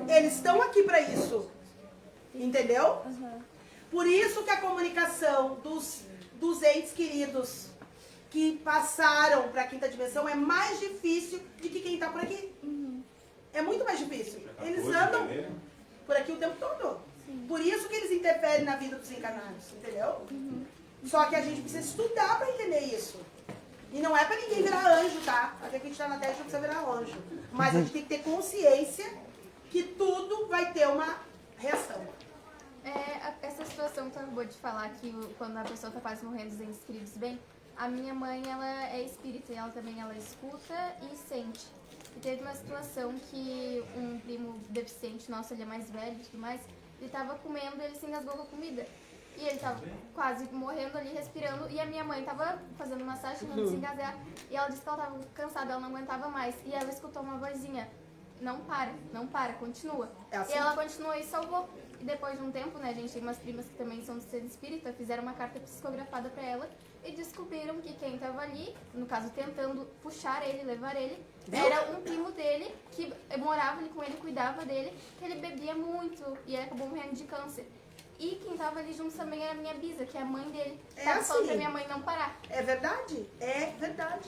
Eles estão aqui para isso. Entendeu? Por isso que a comunicação dos entes queridos que passaram para a quinta dimensão é mais difícil do que quem está por aqui. É muito mais difícil. Eles andam por aqui o tempo todo. Por isso que eles interferem na vida dos encarnados, entendeu? Só que a gente precisa estudar para entender isso. E não é para ninguém virar anjo, tá? Até que a gente está na Terra, a gente não precisa virar anjo. Mas a gente tem que ter consciência que tudo vai ter uma reação. Essa situação que tu acabou de falar, que quando a pessoa tá quase morrendo, os entes queridos bem, a minha mãe, ela é espírita e ela também escuta e sente. E teve uma situação que um primo deficiente nosso, ele é mais velho e tudo mais, ele tava comendo, ele se engasgou com a comida. E ele tava quase morrendo ali, respirando, e a minha mãe tava fazendo massagem, tentando se engasgar, e ela disse que ela tava cansada, ela não aguentava mais, e ela escutou uma vozinha, não para, continua. É assim? E ela continuou e salvou. E depois de um tempo, né, a gente tem umas primas que também são do centro espírita, fizeram uma carta psicografada pra ela, e descobriram que quem tava ali, no caso tentando puxar ele, levar ele, era um primo dele, que morava ali com ele, cuidava dele, que ele bebia muito, e ele acabou morrendo de câncer. E quem tava ali junto também era a minha bisa, que é a mãe dele. É Tava falando assim. pra minha mãe não parar. É verdade,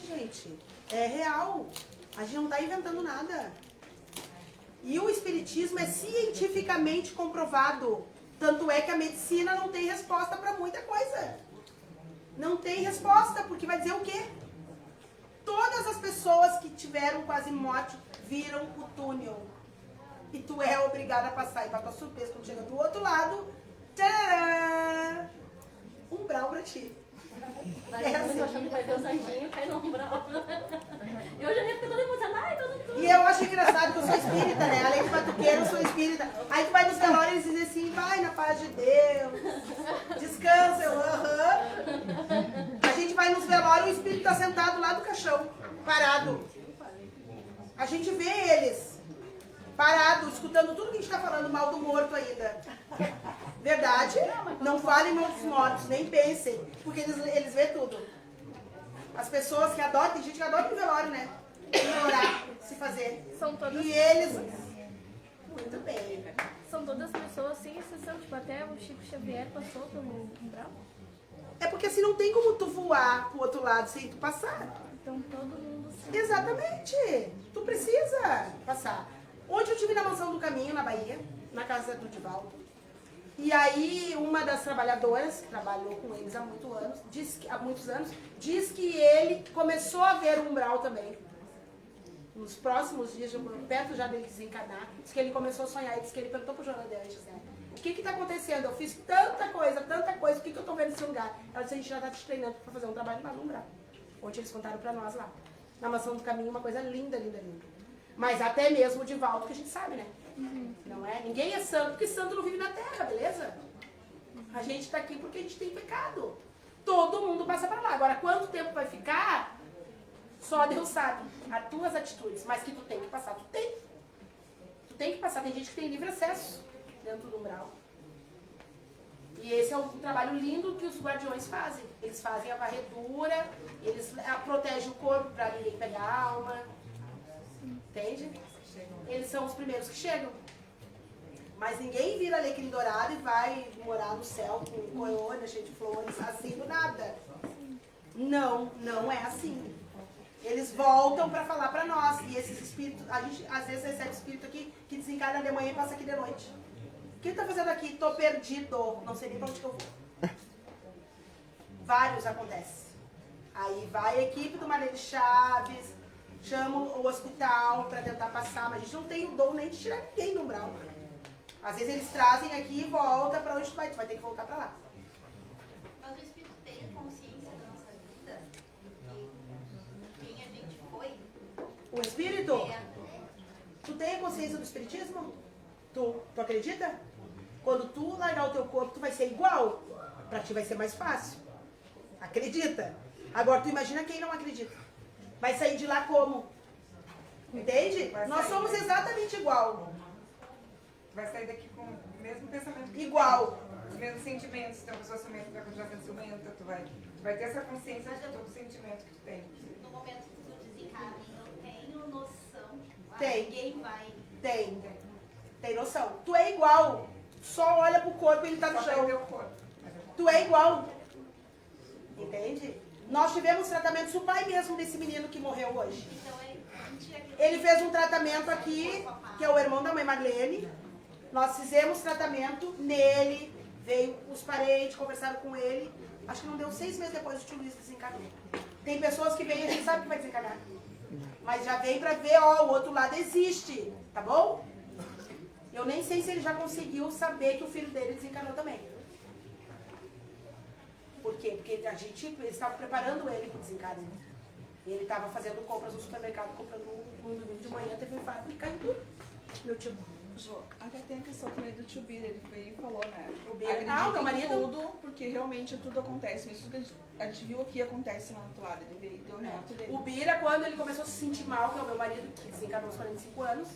gente. É real. A gente não tá inventando nada. E o espiritismo é cientificamente comprovado. Tanto é que a medicina não tem resposta para muita coisa. Não tem resposta, porque vai dizer o quê? Todas as pessoas que tiveram quase morte viram o túnel. E tu é obrigada a passar. E para tua surpresa, quando chega do outro lado, tcharam, umbral pra ti. Vai, eu tô achando que vai ver o santinho, cai no umbral. Eu já ia ficar toda emocionada, ai, tô no túnel. E eu acho engraçado que eu sou espírita, né? Além de batuqueiro, eu sou espírita. Aí tu vai nos velórios e eles dizem assim, vai na paz de Deus, descansa, eu, A gente vai nos velórios e o espírito tá sentado lá do caixão, parado. A gente vê eles, parado, escutando tudo que a gente tá falando mal do morto ainda. Verdade? Não falem mal dos mortos, nem pensem, porque eles vê tudo. As pessoas que adoram, tem gente que adora no velório, né? Orar, se fazer. São todas. E eles. Muito bem. São todas pessoas sem exceção, tipo, até o Chico Xavier passou pelo umbral. É porque assim não tem como tu voar pro outro lado sem tu passar. Então todo mundo sabe. Exatamente. Tu precisa passar. Ontem eu estive na Mansão do Caminho, na Bahia, na casa do Divaldo. E aí uma das trabalhadoras, que trabalhou com eles há muitos anos, diz que ele começou a ver o umbral também. Nos próximos dias, perto já dele desencarnar, diz que ele começou a sonhar, e diz que ele perguntou pro Joana de Anjos, né? O que está acontecendo? Eu fiz tanta coisa, o que eu estou vendo nesse lugar? Ela disse, a gente já está te treinando para fazer um trabalho lá no umbral. Ontem eles contaram para nós lá. Na Mansão do Caminho, uma coisa linda, linda, linda. Mas até mesmo o Divaldo, que a gente sabe, né? Não é? Ninguém é santo, porque santo não vive na terra, beleza? A gente está aqui porque a gente tem pecado. Todo mundo passa para lá. Agora, quanto tempo vai ficar? Só Deus sabe. As tuas atitudes. Mas que tu tem que passar, tu tem. Tu tem que passar. Tem gente que tem livre acesso dentro do umbral. E esse é um trabalho lindo que os guardiões fazem. Eles fazem a varredura, eles protegem o corpo para ninguém pegar a alma. Entende? Eles são os primeiros que chegam. Mas ninguém vira alecrim dourado e vai morar no céu com coroa, cheio de flores, assim do nada. Não, não é assim. Eles voltam para falar para nós. E esses espíritos, a gente às vezes recebe espírito aqui que desencarna de manhã e passa aqui de noite. O que ele está fazendo aqui? Tô perdido. Não sei nem para onde que eu vou. Vários acontecem. Aí vai a equipe do Marlene Chaves, chama o hospital para tentar passar, mas a gente não tem o dom nem de tirar ninguém do umbral. Às vezes eles trazem aqui e volta para onde tu vai ter que voltar para lá. Mas o espírito tem a consciência da nossa vida? E quem a gente foi? O espírito? Tu tem a consciência do espiritismo? Tu acredita? Quando tu largar o teu corpo, tu vai ser igual. Para ti vai ser mais fácil. Acredita? Agora tu imagina quem não acredita. Vai sair de lá como? Entende? Nós somos exatamente igual. Vai sair daqui com o mesmo pensamento que igual. Os mesmos sentimentos. Então a pessoa ciumenta vai continuar sendo ciumenta. Tu vai ter essa consciência de todo o sentimento que tu tem. No momento que tu desencarna, eu tenho noção. Tem. Ninguém vai. Tem noção. Tu é igual. Só olha pro corpo e ele tá no chão. Tu é igual. Entende? Nós tivemos tratamentos, o pai mesmo desse menino que morreu hoje. Ele fez um tratamento aqui, que é o irmão da mãe Marlene. Nós fizemos tratamento nele, veio os parentes, conversaram com ele. Acho que não deu 6 meses depois o tio Luiz desencarnou. Tem pessoas que vêm e a gente sabe que vai desencarnar. Mas já vem pra ver, ó, o outro lado existe, tá bom? Eu nem sei se ele já conseguiu saber que o filho dele desencarnou também. Por quê? Porque eles estavam preparando ele para o desencarne. Ele estava fazendo compras no supermercado, comprando um domingo de manhã, teve um infarto e caiu tudo. Meu tio Jô, até tem a questão também do tio Bira, ele veio e falou, né? O Bira. Acredita Ah, o teu em marido? tudo, porque realmente tudo acontece. Isso que a gente viu aqui acontece lá do outro lado. Ele veio e deu relato dele. O Bira, quando ele começou a se sentir mal, que é o meu marido, que desencarnou aos 45 anos,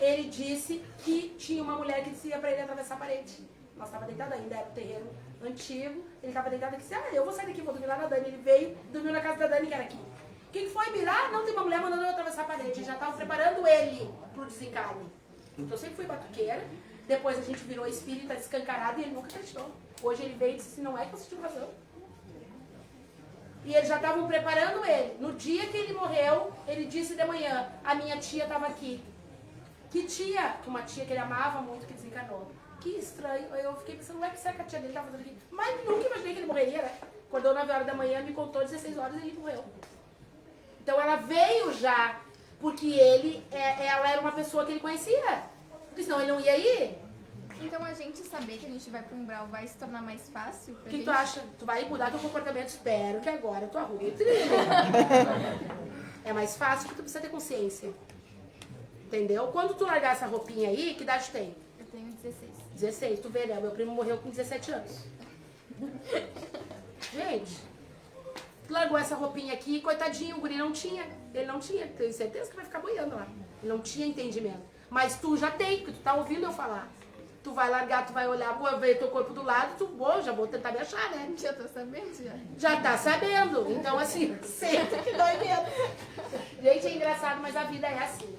ele disse que tinha uma mulher que dizia pra ele atravessar a parede. Nós estávamos deitados ainda, era um terreno antigo, ele estava deitado e disse, eu vou sair daqui, vou dormir lá na Dani. Ele veio, dormiu na casa da Dani, que era aqui. O que foi, Bira? Ah, não, tem uma mulher mandando eu atravessar a parede. Já estavam preparando ele pro desencarne. Então eu sempre fui batuqueira, depois a gente virou espírita escancarado e ele nunca acreditou. Hoje ele veio e disse, não é que você tinha razão. E eles já estavam preparando ele. No dia que ele morreu, ele disse de manhã, a minha tia estava aqui. Que tia? Uma tia que ele amava muito, que desencarnou. Que estranho. Eu fiquei pensando, não é que será que a tia dele estava fazendo aqui? Mas nunca imaginei que ele morreria, né? Acordou 9 horas da manhã, me contou 16 horas e ele morreu. Então ela veio já, porque ela era uma pessoa que ele conhecia. Porque senão ele não ia ir. Então a gente saber que a gente vai pro umbral vai se tornar mais fácil? O que tu acha? Tu vai mudar teu comportamento? Espero que agora tu arrume o trilho. É mais fácil porque tu precisa ter consciência. Entendeu? Quando tu largar essa roupinha aí, que idade tu tem? Eu tenho 16. 16, tu vê, né? Meu primo morreu com 17 anos. Gente, tu largou essa roupinha aqui, coitadinho, o guri não tinha. Ele não tinha, tenho certeza que vai ficar boiando lá. Ele não tinha entendimento. Mas tu já tem, porque tu tá ouvindo eu falar. Tu vai largar, tu vai olhar, vou ver teu corpo do lado, tu, já vou tentar me achar, né? Já tô sabendo, já. Já tá sabendo. Então, assim, senta que dói medo. Gente, é engraçado, mas a vida é assim.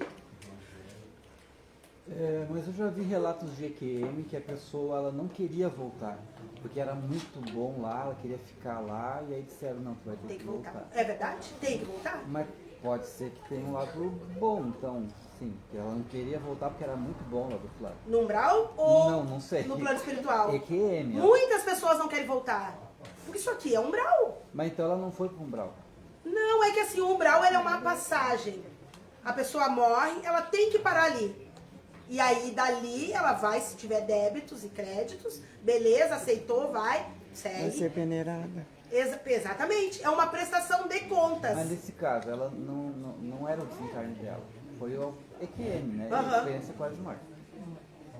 Mas eu já vi relatos de EQM que a pessoa ela não queria voltar, porque era muito bom lá, ela queria ficar lá, e aí disseram, não, tu vai ter que voltar. É verdade? Tem que voltar? Mas pode ser que tenha um lado bom, então, sim, que ela não queria voltar porque era muito bom lá do outro lado. No umbral ou não sei. no plano espiritual? EQM. Muitas pessoas não querem voltar. Porque isso aqui é umbral. Mas então ela não foi pro umbral. Não, é que assim, o umbral é uma passagem. A pessoa morre, ela tem que parar ali. E aí, dali, ela vai, se tiver débitos e créditos, beleza, aceitou, vai, segue. Vai ser peneirada. Exatamente, é uma prestação de contas. Mas nesse caso, ela não era o desencarne dela, foi o EQM, né? Aham. Experiência quase morte.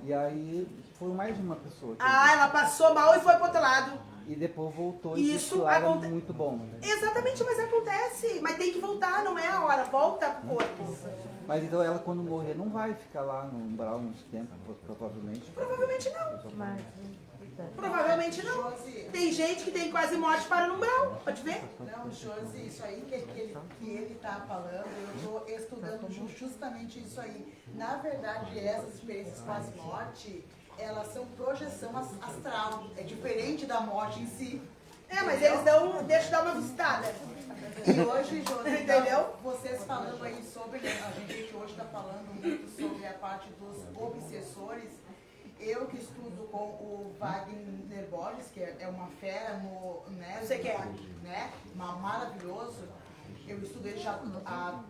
E aí, foi mais de uma pessoa. Ela passou mal e foi pro outro lado. E depois voltou e Isso disse lá era muito bom. Né? Exatamente, mas acontece. Mas tem que voltar, não é a hora. Volta pro corpo. Mas então ela quando morrer não vai ficar lá no umbral muito tempo, provavelmente. Provavelmente não. Provavelmente não. Tem gente que tem quase morte para no umbral, pode ver? Não, Josi, isso aí que ele está falando, eu estou estudando justamente isso aí. Na verdade, essas experiências quase-morte, elas são projeção astral. É diferente da morte em si. Mas eles deixam dar uma visitada. E hoje, Josi, entendeu? Vocês falando aí sobre, a gente hoje está falando muito sobre a parte dos obsessores. Eu que estudo com o Wagner Borges, que é uma fera no... Né, você quer? Né, maravilhoso. Eu estudo ele já há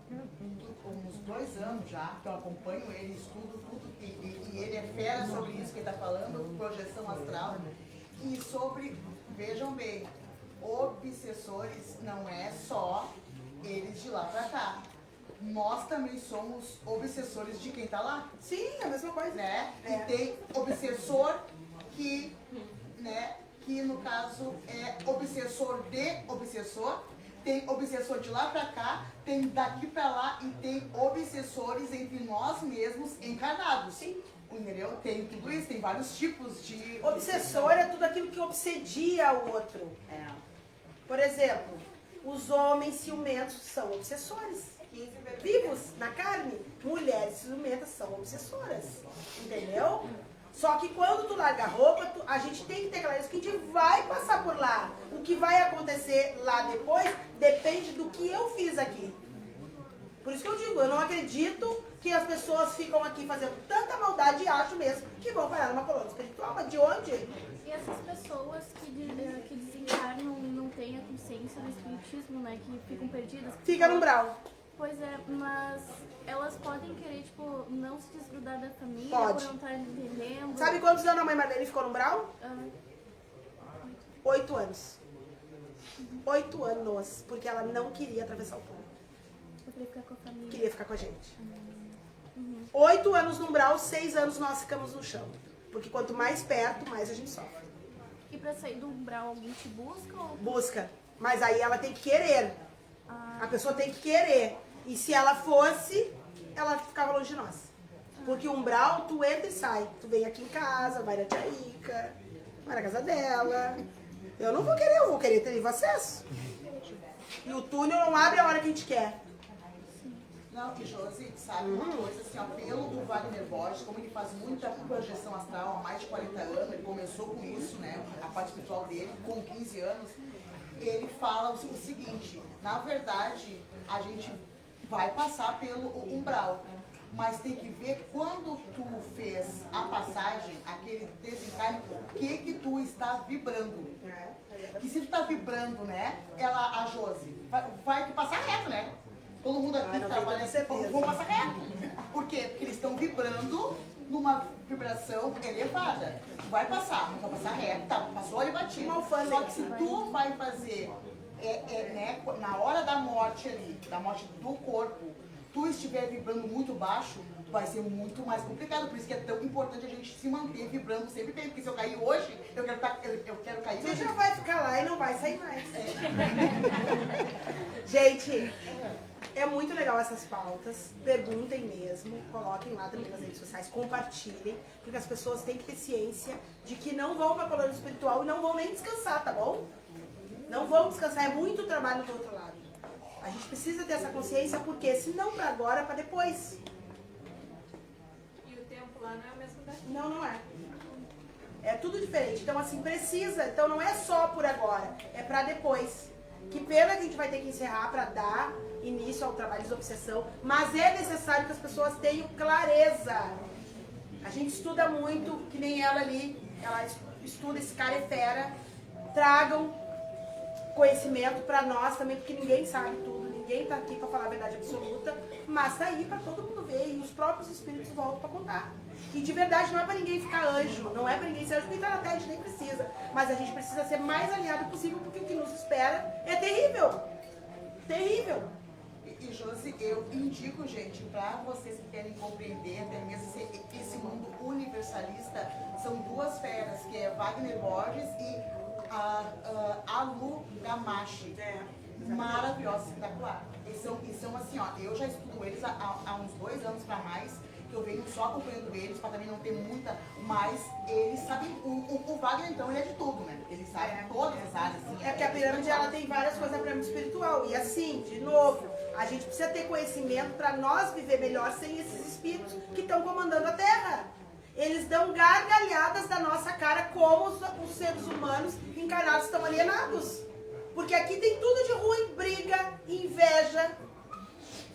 uns 2 anos já, que eu acompanho ele, estudo tudo, e ele é fera sobre isso que ele está falando, projeção astral. E sobre, vejam bem, obsessores não é só eles de lá pra cá. Nós também somos obsessores de quem está lá. Sim, é a mesma coisa. Né? E tem obsessor que, né, que no caso é obsessor de obsessor. Tem obsessor de lá pra cá, tem daqui pra lá e tem obsessores entre nós mesmos encarnados. Sim. Entendeu? Tem tudo isso, tem vários tipos de... Obsessor é tudo aquilo que obsedia o outro. Por exemplo, os homens ciumentos são obsessores. Vivos na carne, mulheres ciumentas são obsessoras. Entendeu? Só que quando tu larga a roupa, a gente tem que ter clareza que a gente vai passar por lá. O que vai acontecer lá depois depende do que eu fiz aqui. Por isso que eu digo, eu não acredito que as pessoas ficam aqui fazendo tanta maldade e acho mesmo que vão parar numa colônia espiritual. Mas de onde? E essas pessoas que desencarnam e não têm a consciência do espiritismo, né? Que ficam perdidas. Fica no umbral. Pois é, mas elas podem querer, tipo, não se desgrudar da família Pode. por não estar entendendo. Sabe quantos anos a mãe Marlene ficou no umbral? 8 anos. 8 anos, porque ela não queria atravessar o túnel. Eu queria ficar com a família. Queria ficar com a gente. 8 anos no umbral, 6 anos nós ficamos no chão. Porque quanto mais perto, mais a gente sofre. E pra sair do umbral, alguém te busca? Ou... Busca. Mas aí ela tem que querer. A pessoa tem que querer. E se ela fosse, ela ficava longe de nós. Porque o umbral, tu entra e sai. Tu vem aqui em casa, vai na tia Ica, vai na casa dela. Eu não vou querer, eu vou querer ter livre acesso. E o túnel não abre a hora que a gente quer. Não, e Josi, sabe uma coisa assim, ó, pelo Wagner Borges, como ele faz muita projeção astral há mais de 40 anos, ele começou com isso, né, a parte espiritual dele, com 15 anos, ele fala o seguinte, na verdade, a gente vai passar pelo umbral, mas tem que ver quando tu fez a passagem, aquele desencarne, o que tu está vibrando. Que se tu está vibrando, né, a Josi, vai passar reto, né? Todo mundo aqui trabalha vão passar reto. Por quê? Porque eles estão vibrando numa vibração elevada. Vai passar, não vai passar reto, tá? Passou ali batido. Só que se tu vai fazer né, na hora da morte ali, da morte do corpo, tu estiver vibrando muito baixo, vai ser muito mais complicado. Por isso que é tão importante a gente se manter vibrando sempre bem. Porque se eu cair hoje, eu quero cair hoje. Você já vai ficar lá e não vai sair mais. Gente, é muito legal essas pautas. Perguntem mesmo, coloquem lá também nas redes sociais, compartilhem, porque as pessoas têm que ter ciência de que não vão para a colônia espiritual e não vão nem descansar, tá bom? Não vão descansar, é muito trabalho do outro lado. A gente precisa ter essa consciência, porque se não para agora, para depois. E o tempo lá não é o mesmo daqui? Não, não é. É tudo diferente. Então, assim, precisa. Então, não é só por agora, é para depois. Que pena que a gente vai ter que encerrar para dar início ao trabalho de desobsessão, mas é necessário que as pessoas tenham clareza. A gente estuda muito, que nem ela ali, ela estuda, esse cara é fera. Tragam conhecimento para nós também, porque ninguém sabe tudo, ninguém tá aqui para falar a verdade absoluta, mas tá aí para todo mundo ver, e os próprios espíritos voltam para contar. E de verdade não é para ninguém ficar anjo, não é para ninguém ser anjo, porque tá na Terra a gente nem precisa, mas a gente precisa ser mais alinhado possível, porque o que nos espera é terrível. Terrível. E Josi, eu indico, gente, para vocês que querem compreender até mesmo esse mundo universalista, são duas feras, que é Wagner Borges e a Lu Gamache. Maravilhosa, espetacular. E são assim, ó, eu já estudo eles há uns 2 anos para mais, que eu venho só acompanhando eles, para também não ter muita, mas eles sabem, o Wagner então, ele é de tudo, né? Ele sabe todas as áreas, assim. É porque a pirâmide, ela tem várias coisas na pirâmide espiritual, e assim, de novo, a gente precisa ter conhecimento para nós viver melhor sem esses espíritos que estão comandando a Terra. Eles dão gargalhadas da nossa cara como os seres humanos encarnados estão alienados. Porque aqui tem tudo de ruim, briga, inveja,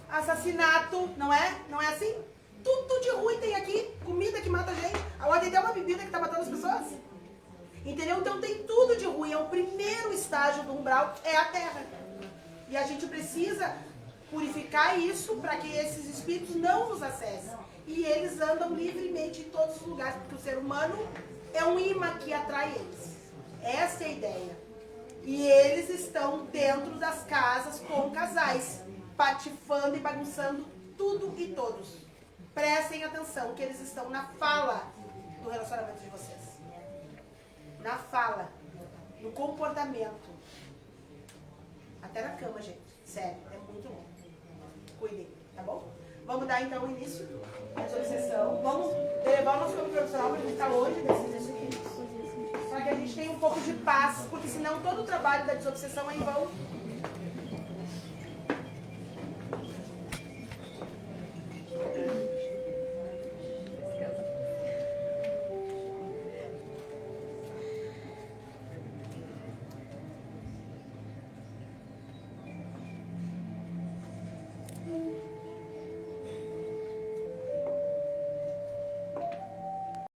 assassinato, não é? Não é assim? Tudo de ruim tem aqui, comida que mata a gente. Agora tem até uma bebida que tá matando as pessoas. Entendeu? Então tem tudo de ruim. É o primeiro estágio do umbral, é a Terra. E a gente precisa purificar isso para que esses espíritos não nos acessem. E eles andam livremente em todos os lugares, porque o ser humano é um imã que atrai eles. Essa é a ideia. E eles estão dentro das casas com casais, patifando e bagunçando tudo e todos. Prestem atenção que eles estão na fala do relacionamento de vocês. Na fala, no comportamento. Até na cama, gente. Sério, é muito bom. Cuidem, tá bom? Vamos dar então início à desobsessão. Vamos levar o nosso campo profissional para a gente ficar longe desses espíritos. Para que a gente tenha um pouco de paz, porque senão todo o trabalho da desobsessão é em vão.